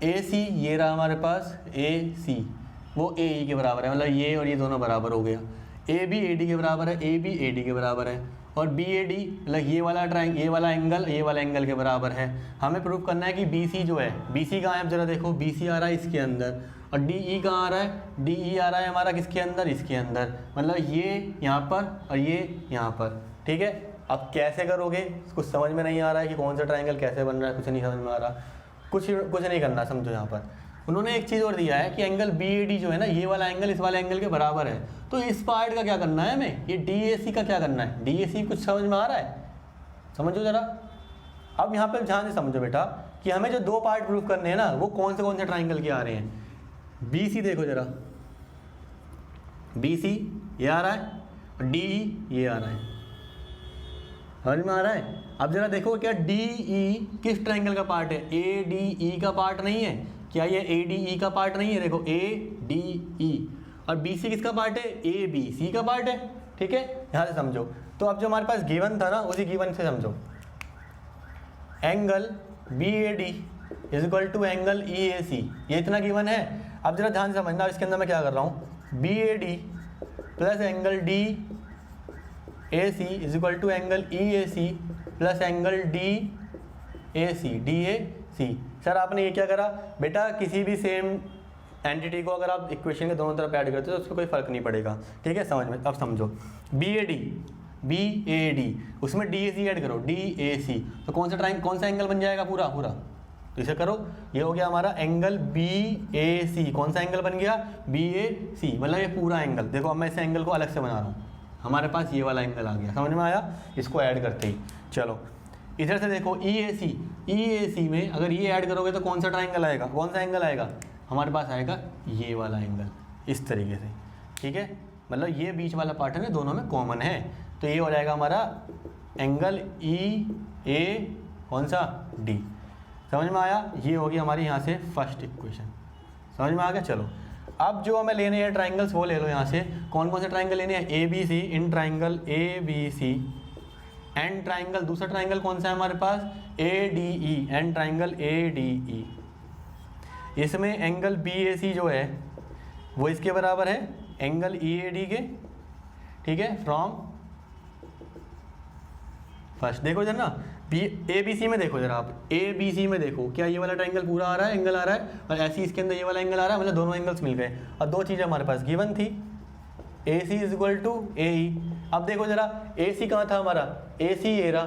AC ये रहा हमारे पास, AC वो AE के बराबर है, मतलब ये और ये दोनों बराबर हो गया। AB AD के बराबर है, AB AD के बराबर है, और BAD मतलब ये वाला ट्राइंगल, ये वाला एंगल के बराबर है। हमें प्रूव करना है कि BC जो है, BC कहाँ है, अब जरा देखो, BC आ रहा है इसके अंदर, और DE कहाँ आ रहा है, DE आ रहा है हमारा किसके अंदर, इसके अंदर, मतलब ये यहाँ पर और ये यहाँ पर, ठीक है। अब कैसे करोगे, कुछ समझ में नहीं आ रहा है कि कौन सा ट्राइंगल कैसे बन रहा है, कुछ नहीं समझ में आ रहा। कुछ नहीं करना, समझो यहाँ पर उन्होंने एक चीज़ और दिया है कि एंगल BAD जो है ना, ये वाला एंगल इस वाले एंगल के बराबर है। तो इस पार्ट का क्या करना है हमें, ये DAC का क्या करना है। DAC कुछ समझ में आ रहा है, समझो ज़रा। अब यहाँ पे ध्यान से समझो बेटा कि हमें जो दो पार्ट प्रूफ करने हैं ना, वो कौन से ट्राइंगल के आ रहे हैं। BC देखो ज़रा, BC ये आ रहा है, DE ये आ रहा है, समझ में आ रहा है। अब जरा देखो क्या DE किस ट्राइंगल का पार्ट है, ADE का पार्ट नहीं है क्या, ये ADE का पार्ट नहीं है, देखो ADE। और BC किसका पार्ट है, ABC का पार्ट है, ठीक है, यहाँ से समझो। तो अब जो हमारे पास गिवन था ना, उसी गिवन से समझो, angle BAD is equal to angle EAC, ये इतना गिवन है। अब जरा ध्यान से समझना, इसके अंदर मैं क्या कर रहा हूँ, BAD plus angle DAC is equal to angle EAC plus angle DAC। Sir आपने ये क्या करा बेटा, किसी भी सेम एंटिटी को अगर आप इक्वेशन के दोनों तरफ ऐड करते हो तो उसमें कोई फर्क नहीं पड़ेगा, ठीक है, समझ में। अब समझो BAD उसमें DAC ऐड करो, DAC, तो कौन सा एंगल बन जाएगा, पूरा। तो इसे करो, ये हो गया हमारा एंगल BAC। कौन सा एंगल बन गया, BAC, मतलब ये पूरा एंगल। देखो अब मैं इस एंगल को अलग से बना रहा हूँ, हमारे पास ये वाला एंगल आ गया, समझ में आया, इसको ऐड करते ही। चलो इधर से देखो EAC में अगर ये ऐड करोगे तो कौन सा ट्राइंगल आएगा, कौन सा एंगल आएगा, हमारे पास आएगा ये वाला एंगल, इस तरीके से, ठीक है। मतलब ये बीच वाला पार्ट है ना, दोनों में कॉमन है, तो ये हो जाएगा हमारा एंगल EA कौन सा, D। समझ में आया, ये होगी हमारी यहाँ से फर्स्ट इक्वेशन, समझ में आ गया। चलो अब जो हमें लेने हैं ट्राइंगल्स वो ले लो यहाँ से। कौन से ट्राइंगल लेने हैं, ABC, in triangle ABC, and triangle, दूसरा ट्राइंगल कौन सा है हमारे पास, ADE, एंड ट्राइंगल ADE। इसमें एंगल BAC जो है वो इसके बराबर है एंगल EAD के, ठीक है, फ्रॉम फर्स्ट। देखो जरा ना, ABC में देखो जरा, आप ABC में देखो, क्या ये वाला ट्राइंगल पूरा आ रहा है, एंगल आ रहा है, और ऐसे इसके अंदर ये वाला एंगल आ रहा है, मतलब दोनों एंगल्स मिल गए। और दो चीज़ें हमारे पास गिवन थी, AC is equal to AE। अब देखो जरा AC कहाँ था हमारा, AC ये रहा,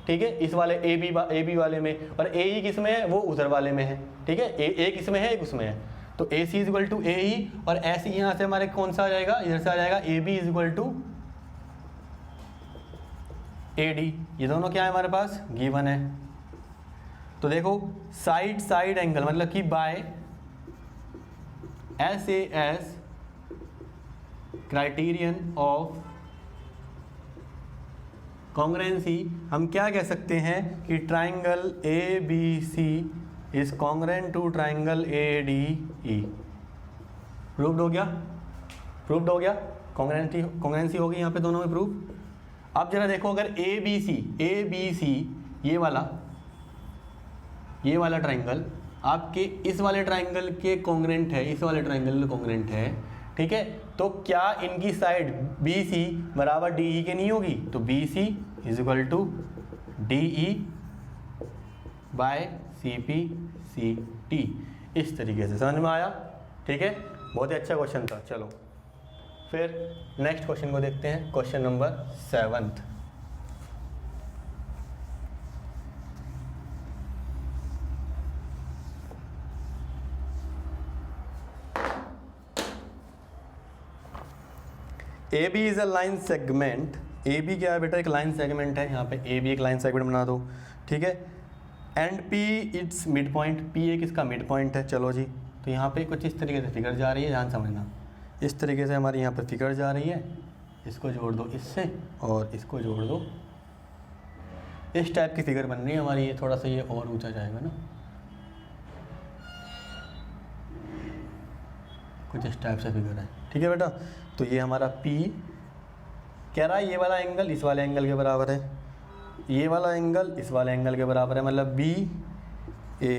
ठीक है, इस वाले AB वाले में, और AE किस में है, वो उधर वाले में है, ठीक है, A किस में है, एक उसमें है। तो AC is equal to AE, और ऐसे यहाँ से हमारे कौन सा आ जाएगा, इधर से आ जाएगा AB is equal to AD। ये दोनों क्या है हमारे पास, गिवन है। तो देखो साइड एंगल, मतलब कि by SAS criterion of congruency, हम क्या कह सकते हैं कि triangle ABC is congruent to triangle ADE। Proved हो गया, कॉन्ग्रेंसी होगी यहाँ पे दोनों में प्रूव। अब जरा देखो, अगर ABC ये वाला ट्राइंगल आपके इस वाले ट्राइंगल के कॉन्ग्रेंट है, इस वाले ट्राइंगल के कॉन्ग्रेंट है, ठीक है, तो क्या इनकी साइड BC बराबर DE के नहीं होगी, तो BC is equal to DE by CPCT, इस तरीके से। समझ में आया, ठीक है, बहुत ही अच्छा क्वेश्चन था। चलो फिर नेक्स्ट क्वेश्चन को देखते हैं, question number 7। AB is a line segment. AB क्या है बेटा, एक लाइन सेगमेंट है, यहाँ पे AB एक लाइन सेगमेंट बना दो, ठीक है, and P it's mid point, P एक इसका मिड पॉइंट है। चलो जी, तो यहाँ पे कुछ इस तरीके से फिगर जा रही है, ध्यान समझना, इस तरीके से हमारी यहाँ पर फिगर जा रही है, इसको जोड़ दो इससे और इसको जोड़ दो, इस टाइप की फिगर बन रही है हमारी। ये थोड़ा सा ये और ऊंचा जाएगा ना, कुछ इस टाइप से फिगर है, ठीक है बेटा। तो ये हमारा P कह रहा है ये वाला एंगल इस वाले एंगल के बराबर है, ये वाला एंगल इस वाले एंगल के बराबर है, मतलब BA।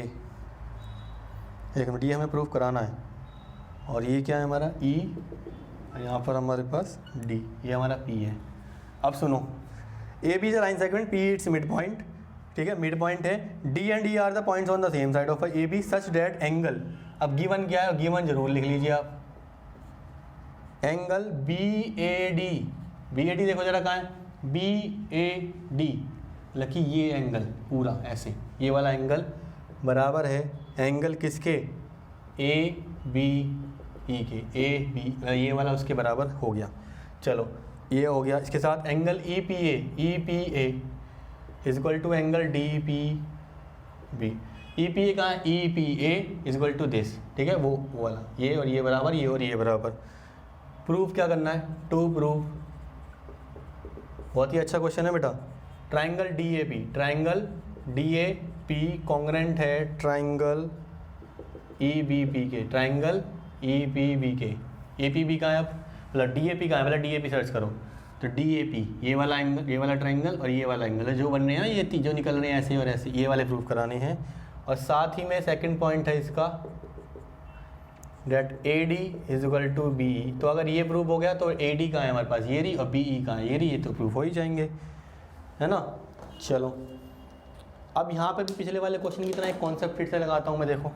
एक मिनट, ये हमें प्रूफ कराना है। और ये क्या है हमारा E, यहाँ पर हमारे पास D, ये हमारा P है। अब सुनो, AB is a line segment, P it's mid point, ठीक है, मिड पॉइंट है। D and E are the points on the same side of AB such that angle, अब गिवन क्या है, गिवन जरूर लिख लीजिए आप, एंगल BAD देखो जरा कहाँ है, BAD, मतलब कि ये एंगल पूरा ऐसे, ये वाला एंगल बराबर है एंगल किसके, ए बी ई के, ए बी, ये वाला उसके बराबर हो गया। चलो ये हो गया। इसके साथ angle E P A is equal to angle D P B. E P A कहाँ है, E P A is equal to this, ठीक है, वो वाला, ये और ये बराबर, ये और ये बराबर। प्रूफ क्या करना है, टू प्रूफ, बहुत ही अच्छा क्वेश्चन है बेटा। Triangle D A P, triangle D A P congruent है ट्राइंगल ई बी पी के, ट्राइंगल ई पी बी के। ए पी बी कहाँ है, अब मतलब डी ए पी कहाँ है, मतलब डी ए पी सर्च करो तो डी ए पी, ये वाला एंगल, ये वाला ट्राइंगल और ये वाला एंगल है जो बन रहे हैं ना, ये जो निकल रहे हैं ऐसे और ऐसे, ये वाले प्रूफ कराने हैं। और साथ ही में सेकंड पॉइंट है इसका, that A D is equal to B E. तो अगर ये प्रूफ हो गया तो ए डी कहाँ है हमारे पास, ये री, और बी ई कहाँ है, ये री, ये तो प्रूफ हो ही जाएंगे, है ना। चलो अब यहाँ पे भी पिछले वाले क्वेश्चन की तरह एक कॉन्सेप्ट फिर से लगाता हूँ मैं। देखो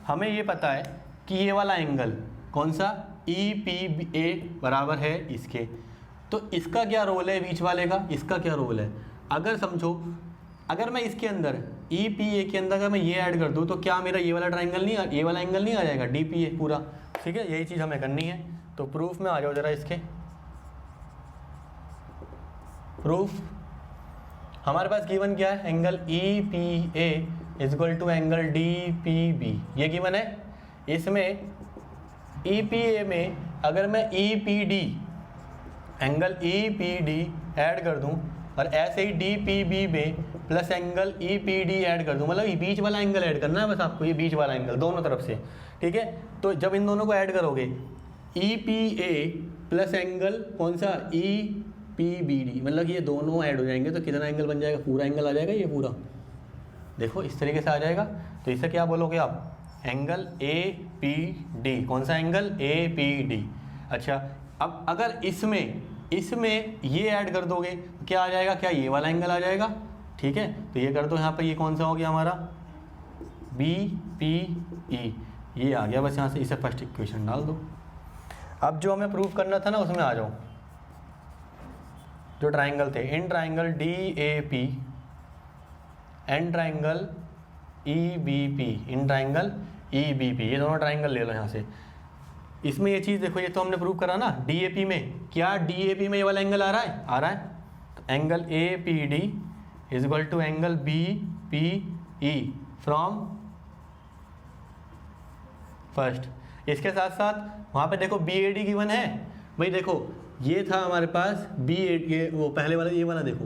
हमें ये पता है कि ये वाला एंगल कौन सा, ई पी ए बराबर है इसके, तो इसका क्या रोल है बीच वाले का, इसका क्या रोल है। अगर समझो, अगर मैं इसके अंदर ई पी ए के अंदर अगर मैं ये ऐड कर दूँ तो क्या मेरा ये वाला ट्राइंगल नहीं, ये वाला एंगल नहीं आ जाएगा, डी पी ए पूरा, ठीक है। यही चीज़ हमें करनी है। तो प्रूफ में आ जाओ जरा इसके। प्रूफ हमारे पास गिवन क्या है, angle E P A is equal to angle D P B, ये गिवन है। इसमें ई पी ए में अगर मैं E P D, angle E P D add कर दूं और ऐसे ही डी पी बी में plus angle E P D add कर दूं, मतलब ये बीच वाला एंगल ऐड करना है बस आपको, ये बीच वाला एंगल दोनों तरफ से, ठीक है। तो जब इन दोनों को ऐड करोगे, ई पी ए प्लस एंगल कौन सा, ई पी बी डी, मतलब ये दोनों ऐड हो जाएंगे तो कितना एंगल बन जाएगा, पूरा एंगल आ जाएगा ये पूरा। देखो इस तरीके से आ जाएगा। तो इसे क्या बोलोगे आप, एंगल ए पी डी, कौन सा एंगल, ए पी डी। अच्छा अब अगर इसमें ये ऐड कर दोगे तो क्या आ जाएगा, क्या ये वाला एंगल आ जाएगा, ठीक है। तो ये कर दो यहाँ पर, ये कौन सा हो गया हमारा, बी पी ई, ये आ गया बस यहाँ से, इसे फर्स्ट इक्वेशन डाल दो। अब जो हमें प्रूफ करना था ना उसमें आ जाओ। जो ट्राइंगल थे, in triangle D A P and triangle E B P, in triangle E B P, ये दोनों ट्राइंगल ले लो यहाँ से। इसमें ये चीज़ देखो, ये तो हमने प्रूव करा ना, डी ए पी में, क्या डी ए पी में ये वाला एंगल आ रहा है, आ रहा है। तो angle A P D is equal to angle B P E from first. इसके साथ साथ वहाँ पे देखो बी ए डी गिवन है भाई। देखो ये था हमारे पास बी ए, ये वो पहले वाला, ये वाला देखो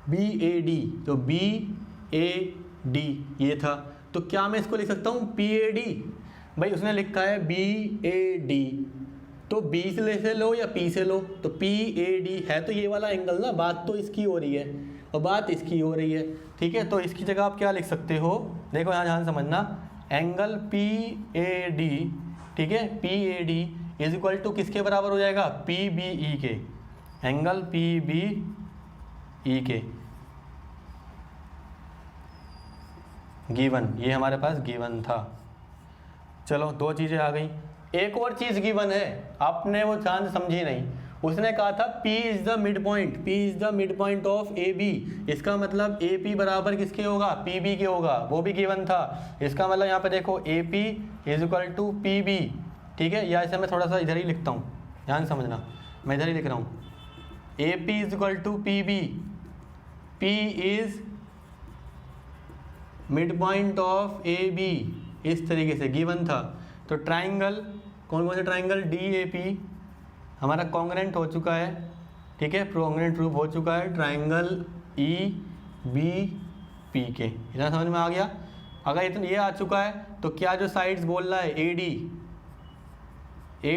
बी ए डी, तो बी ए डी ये था। तो क्या मैं इसको लिख सकता हूँ पी ए डी, भाई उसने लिखा है बी ए डी, तो बी से लो या पी से लो, तो पी ए डी है तो ये वाला एंगल ना, बात तो इसकी हो रही है और बात इसकी हो रही है, ठीक है। तो इसकी जगह आप क्या लिख सकते हो, देखो यहाँ ध्यान समझना, एंगल पी ए डी, ठीक है, P A D is equal to किसके बराबर हो जाएगा, पी बी ई के, एंगल पी बी ई के गिवन, ये हमारे पास गिवन था। चलो दो चीज़ें आ गई। एक और चीज़ गिवन है, आपने वो चांद समझी नहीं। उसने कहा था P is the mid point, P is the mid point of A B. इसका मतलब ए पी बराबर किसके होगा, पी बी के होगा, वो भी गिवन था। इसका मतलब यहाँ पे देखो A P is equal to P B, ठीक है। या इसे मैं थोड़ा सा इधर ही लिखता हूँ, ध्यान समझना, मैं इधर ही लिख रहा हूँ, A P is equal to P B, P is mid point of A B, इस तरीके से गिवन था। तो ट्राइंगल, कौन कौन से ट्राइंगल, डी ए पी हमारा कॉन्ग्रेंट हो चुका है, ठीक है, कॉन्ग्रेंट प्रूफ हो चुका है। ट्राइंगल ई बी पी के, इतना समझ में आ गया। अगर इतना ये आ चुका है तो क्या जो साइड्स बोल रहा है ए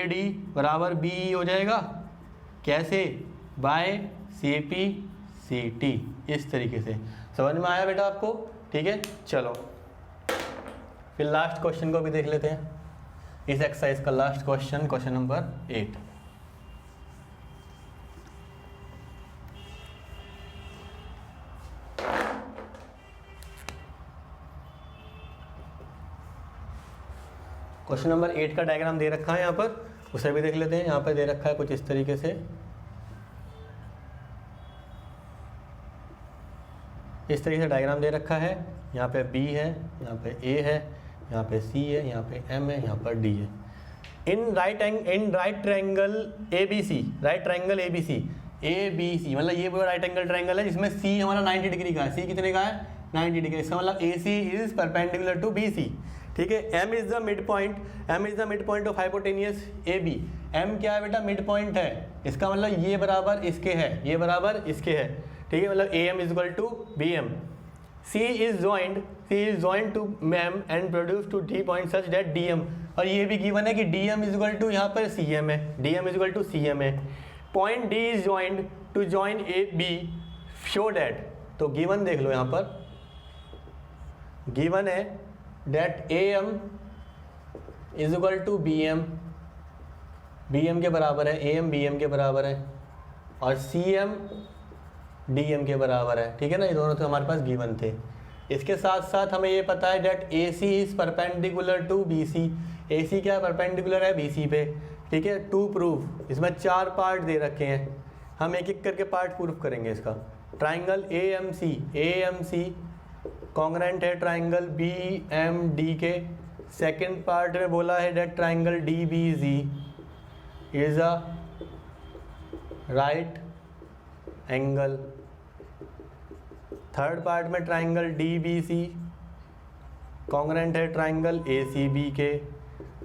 डी बराबर बी ई हो जाएगा, कैसे, by C P C T, इस तरीके से। समझ में आया बेटा आपको, ठीक है। चलो फिर लास्ट क्वेश्चन को भी देख लेते हैं, इस एक्सरसाइज का last question, question number 8। Question number 8 का डायग्राम दे रखा है यहाँ पर, उसे भी देख लेते हैं। यहाँ पर दे रखा है कुछ इस तरीके से, इस तरीके से डायग्राम दे रखा है। यहाँ पे B है, यहाँ पे A है, यहाँ पे C है, यहाँ पे M है, यहाँ पर D है। इन राइट ट्रायंगल ABC मतलब ये पूरा राइट एंगल ट्रायंगल है जिसमें C हमारा 90 डिग्री का है। C कितने का है? 90 डिग्री। इसका मतलब AC is perpendicular to BC। ठीक है। M is the mid point of hypotenuse AB। M क्या है बेटा? मिड पॉइंट है। इसका मतलब ये बराबर इसके है, ये बराबर इसके है। ठीक है, मतलब AM is equal to BM। C is joined to M and produced to D point such that DM, और ये भी गिवन है कि DM is equal to यहाँ पर CM है, DM is equal to CM है। Point D is joined to join AB, show that, तो गिवन देख लो यहाँ पर, गिवन है that AM is equal to BM के बराबर है, AM BM के बराबर है, और CM DM के बराबर है। ठीक है ना, ये दोनों तो हमारे पास गिवन थे। इसके साथ साथ हमें ये पता है that AC is perpendicular to BC। AC क्या परपेंडिकुलर है BC पे। ठीक है, टू प्रूव, इसमें 4 पार्ट दे रखे हैं, हम एक एक करके पार्ट प्रूफ करेंगे इसका। ट्राइंगल AMC कॉन्ग्रेंट है ट्राइंगल BMD के। सेकेंड पार्ट में बोला है that triangle DBZ is a right angle. Third part में ट्राइंगल DBC कॉन्ग्रेंट है ट्राइंगल ACB के।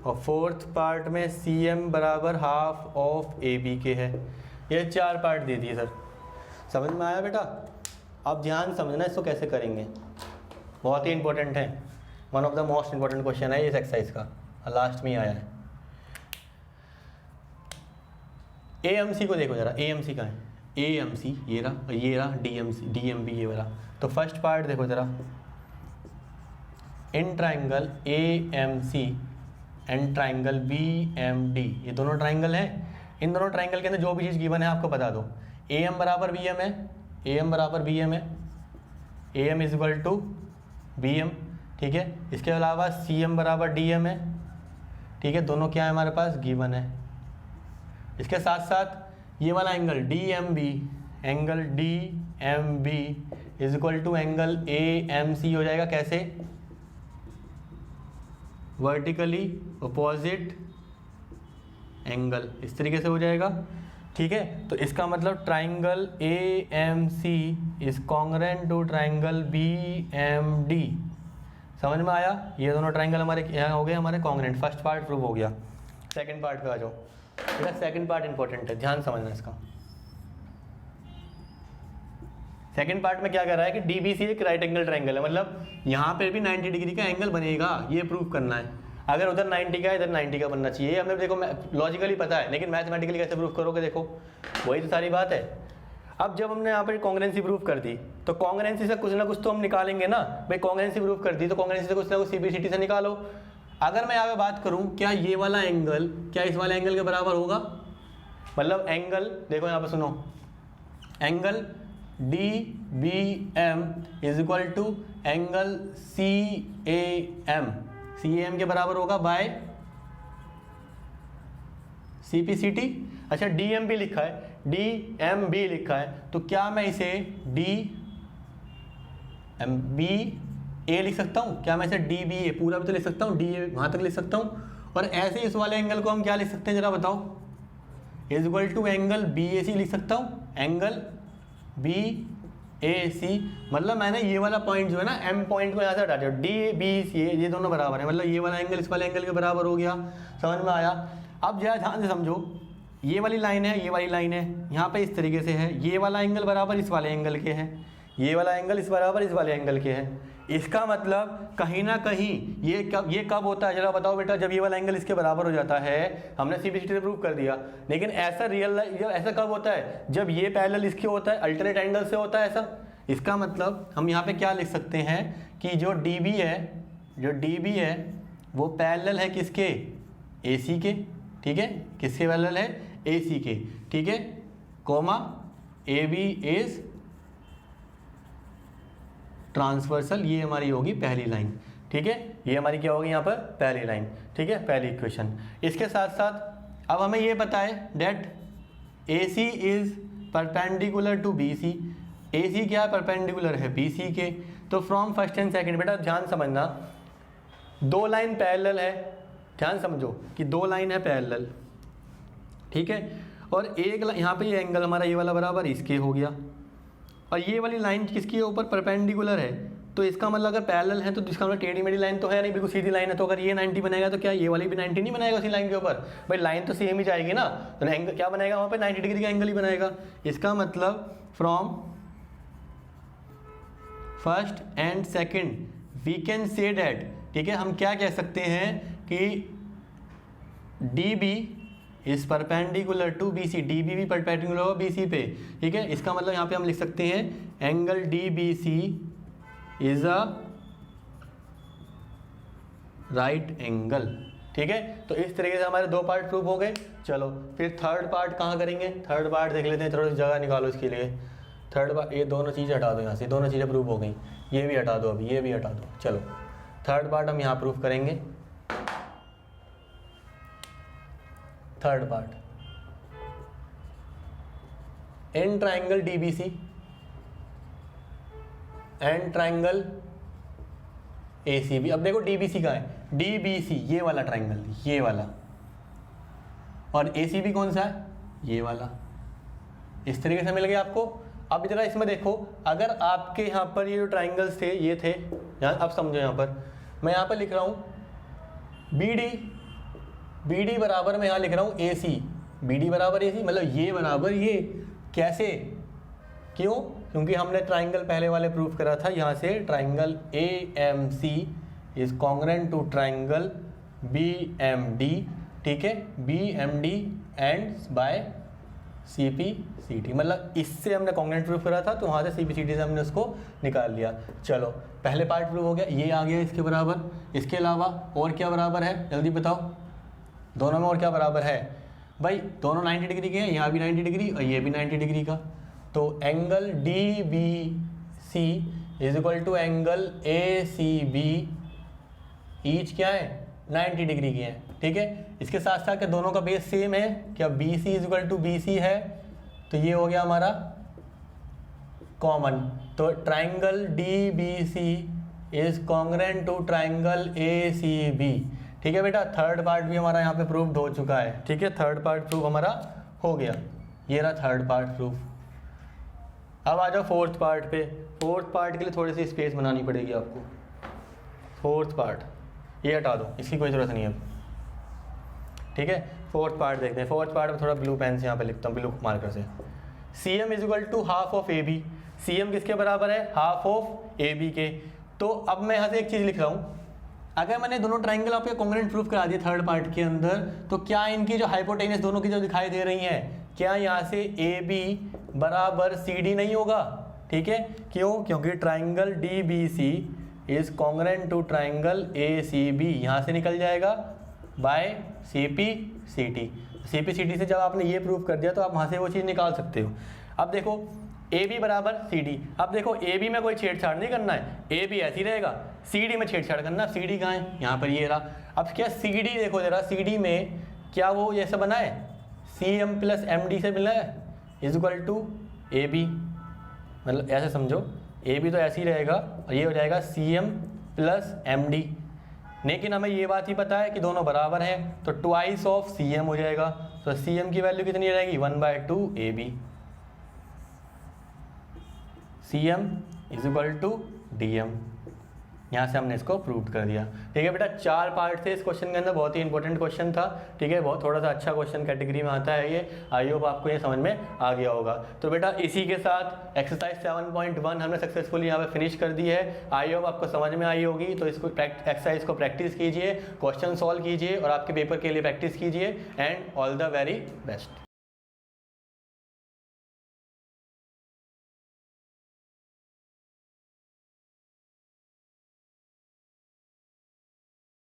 और फोर्थ पार्ट में CM बराबर हाफ ऑफ AB के है। ये 4 पार्ट दे दिए सर, समझ में आया बेटा? अब ध्यान समझना इसको कैसे करेंगे, बहुत ही इंपॉर्टेंट है, one of the most important question है इस एक्सरसाइज का, लास्ट में ही आया है। AMC को देखो जरा, AMC का है, AMC ये रहा DMB ये वाला। तो फर्स्ट पार्ट देखो जरा, in triangle AMC and triangle BMD, ये दोनों ट्राइंगल हैं। इन दोनों ट्राइंगल के अंदर जो भी चीज़ गिवन है आपको बता दो। AM बराबर BM है, AM बराबर BM है, AM is equal to BM। ठीक है, इसके अलावा CM बराबर DM है। ठीक है, दोनों क्या है हमारे पास? गिवन है। इसके साथ साथ ये वाला angle DMB is equal to angle AMC हो जाएगा। कैसे? वर्टिकली अपोजिट एंगल, इस तरीके से हो जाएगा। ठीक है, तो इसका मतलब triangle AMC is congruent to triangle BMD। समझ में आया? ये दोनों ट्राइंगल हमारे यहाँ हो गए हमारे कॉन्ग्रेंट। फर्स्ट पार्ट प्रूव हो गया। सेकंड पार्ट पे आ जाओ। बेटा सेकंड पार्ट इंपॉर्टेंट है, ध्यान समझना इसका। सेकंड पार्ट में क्या कर रहा है कि DBC एक राइट एंगल ट्राइंगल है, मतलब यहाँ पे भी 90 डिग्री का एंगल बनेगा, ये प्रूव करना है। अगर उधर 90 का है इधर 90 का बनना चाहिए, हमें देखो लॉजिकली पता है, लेकिन मैथमेटिकली कैसे प्रूव करोगे? देखो वही तो सारी बात है। अब जब हमने यहाँ पर कॉन्ग्रेंसी प्रूव कर दी तो कॉन्ग्रेंसी से कुछ ना कुछ तो हम निकालेंगे ना भाई। कॉन्ग्रेंसी प्रूव कर दी तो कॉन्ग्रेंसी से कुछ ना कुछ CBCT से निकालो। अगर मैं यहाँ पे बात करूँ, क्या ये वाला एंगल क्या इस वाले एंगल के बराबर होगा? मतलब एंगल देखो यहाँ पे सुनो, angle DBM is equal to angle CAM के बराबर होगा बाय CPCT। अच्छा DMB लिखा है, DMB लिखा है, तो क्या मैं इसे DMBA लिख सकता हूँ? क्या मैं इसे DBA पूरा भी तो लिख सकता हूँ, DA वहाँ तक लिख सकता हूँ। और ऐसे इस वाले एंगल को हम क्या लिख सकते हैं जरा बताओ? Is equal to angle BAC लिख सकता हूँ, एंगल BAC। मतलब मैंने ये वाला पॉइंट जो है ना M पॉइंट को यहाँ से हटा दिया, DBC ये दोनों बराबर है, मतलब ये वाला एंगल इस वाले एंगल के बराबर हो गया। समझ में आया? अब जरा ध्यान से समझो, ये वाली लाइन है, ये वाली लाइन है, यहाँ पे इस तरीके से है, ये वाला एंगल बराबर इस वाले एंगल के है, ये वाला एंगल इस बराबर इस वाले एंगल के है। इसका मतलब कहीं ना कहीं ये कब होता है जरा बताओ बेटा? जब ये वाला एंगल इसके बराबर हो जाता है। हमने CBCT से प्रूव कर दिया, लेकिन ऐसा ऐसा कब होता है? जब ये पैरेलल इसके होता है, अल्टरनेट एंगल से होता है ऐसा। इसका मतलब हम यहाँ पे क्या लिख सकते हैं कि जो DB है वो पैरेलल है किसके? AC के। ठीक है, किसके पैरेलल है? AC के। ठीक है, कोमा AB इज ट्रांसवर्सल, ये हमारी होगी पहली लाइन। ठीक है, ये हमारी क्या होगी यहाँ पर? पहली लाइन। ठीक है, पहली इक्वेशन। इसके साथ साथ अब हमें ये पता है that AC is perpendicular to BC। AC क्या है? परपेंडिकुलर है BC के। तो फ्रॉम फर्स्ट एंड सेकंड, बेटा ध्यान समझना, दो लाइन पैरेलल है, ध्यान समझो कि दो लाइन है पैरेलल, ठीक है, और एक यहाँ पे ये एंगल हमारा ये वाला बराबर इसके हो गया, और ये वाली लाइन किसके ऊपर परपेंडिकुलर है, तो इसका मतलब अगर पैरेलल है तो इसका मतलब टेढ़ी मेढ़ी लाइन तो है नहीं, बिल्कुल सीधी लाइन है, तो अगर ये 90 बनाएगा तो क्या ये वाली भी 90 नहीं बनाएगा उसी लाइन के ऊपर, भाई लाइन तो सेम ही जाएगी ना, तो एंगल क्या बनाएगा वहाँ पे 90 डिग्री का एंगल ही बनाएगा। इसका मतलब from first and second we can say that, ठीक है, हम क्या कह सकते हैं कि DB is perpendicular to BC, DB भी परपेंडिकुलर होगा BC पे, ठीक है। इसका मतलब यहाँ पे हम लिख सकते हैं angle DBC is a right angle, ठीक है। तो इस तरीके से हमारे दो पार्ट प्रूव हो गए। चलो फिर थर्ड पार्ट कहाँ करेंगे, थर्ड पार्ट देख लेते हैं, थोड़ी जगह निकालो इसके लिए। थर्ड पार्ट, ये दोनों चीज़ें हटा दो यहाँ से, दोनों चीज़ें प्रूव हो गई, ये भी हटा दो, अभी ये भी हटा दो। चलो थर्ड पार्ट हम यहाँ प्रूव करेंगे। Third part, in triangle DBC and triangle ACB। अब देखो DBC का है, DBC ये वाला ट्राइंगल, ये वाला, और ACB कौन सा है, ये वाला। इस तरीके से मिल गया आपको। अब जरा इसमें देखो, अगर आपके यहाँ पर ये जो ट्राइंगल्स थे ये थे, यहाँ अब समझो, यहाँ पर मैं यहाँ पर लिख रहा हूँ BD बराबर मैं यहाँ लिख रहा हूँ AC, BD बराबर AC, मतलब ये बराबर ये, कैसे, क्यों, क्योंकि हमने ट्राइंगल पहले वाले प्रूफ करा था, यहाँ से triangle AMC is congruent to triangle BMD, ठीक है, BMD एंड्स बाय CPCT, मतलब इससे हमने कॉन्ग्रुएंट प्रूफ करा था, तो वहाँ से CPCT से हमने उसको निकाल लिया। चलो पहले पार्ट प्रूफ हो गया, ये आ गया इसके बराबर। इसके अलावा और क्या बराबर है, जल्दी बताओ, दोनों में और क्या बराबर है भाई, दोनों 90 डिग्री के हैं, यहाँ भी 90 डिग्री और ये भी 90 डिग्री का, तो angle DBC is equal to angle ACB, ईच क्या है 90 डिग्री की है, ठीक है। इसके साथ साथ क्या दोनों का बेस सेम है, क्या BC is equal to BC है, तो ये हो गया हमारा कॉमन, तो triangle DBC is congruent to triangle ACB, ठीक है बेटा। थर्ड पार्ट भी हमारा यहाँ पे प्रूव्ड हो चुका है, ठीक है, थर्ड पार्ट प्रूफ हमारा हो गया, ये रहा थर्ड पार्ट प्रूफ। अब आ जाओ फोर्थ पार्ट पे। फोर्थ पार्ट के लिए थोड़ी सी स्पेस बनानी पड़ेगी आपको। फोर्थ पार्ट ये हटा दो, इसकी कोई ज़रूरत नहीं है अब, ठीक है। फोर्थ पार्ट देखते हैं। फोर्थ पार्ट में थोड़ा ब्लू पेन से यहाँ पे लिखता हूँ, ब्लू मार्कर से। CM is equal to half of AB, CM किसके बराबर है, हाफ ऑफ AB के। तो अब मैं यहाँ से एक चीज़ लिख रहा हूँ, अगर मैंने दोनों ट्राइंगल आपके कॉन्ग्रुएंट प्रूफ करा दिए थर्ड पार्ट के अंदर, तो क्या इनकी जो हाइपोटेनस दोनों की जो दिखाई दे रही हैं, क्या यहाँ से AB बराबर CD नहीं होगा, ठीक है। क्यों, क्योंकि triangle DBC is congruent to triangle ACB, यहाँ से निकल जाएगा बाय CPCT। CPCT से जब आपने ये प्रूफ कर दिया तो आप वहाँ से वो चीज़ निकाल सकते हो। अब देखो AB बराबर CD, अब देखो AB में कोई छेड़छाड़ नहीं करना है, AB ऐसी रहेगा, CD में छेड़छाड़ करना। CD कहाँ है, यहाँ पर ये रहा। अब क्या CD देखो जरा, CD में क्या वो जैसा बना है, CM प्लस MD से मिला है, इज इक्वल टू AB, मतलब ऐसे समझो, AB तो ऐसे ही रहेगा और ये हो जाएगा CM प्लस MD। लेकिन हमें ये बात ही पता है कि दोनों बराबर हैं, तो ट्वाइस ऑफ CM हो जाएगा। तो CM की वैल्यू कितनी रहेगी, 1/2 AB। CM is equal to DM, यहाँ से हमने इसको प्रूव कर दिया, ठीक है बेटा। 4 पार्ट थे इस क्वेश्चन के अंदर, बहुत ही इंपॉर्टेंट क्वेश्चन था, ठीक है, बहुत थोड़ा सा अच्छा क्वेश्चन कैटेगरी में आता है ये। आई होप आपको ये समझ में आ गया होगा। तो बेटा इसी के साथ एक्सरसाइज 7.1 हमने सक्सेसफुली यहाँ पे फिनिश कर दी है। आई होप आपको समझ में आई होगी। तो इसको एक्सरसाइज को प्रैक्टिस कीजिए, क्वेश्चन सॉल्व कीजिए और आपके पेपर के लिए प्रैक्टिस कीजिए। And all the very best.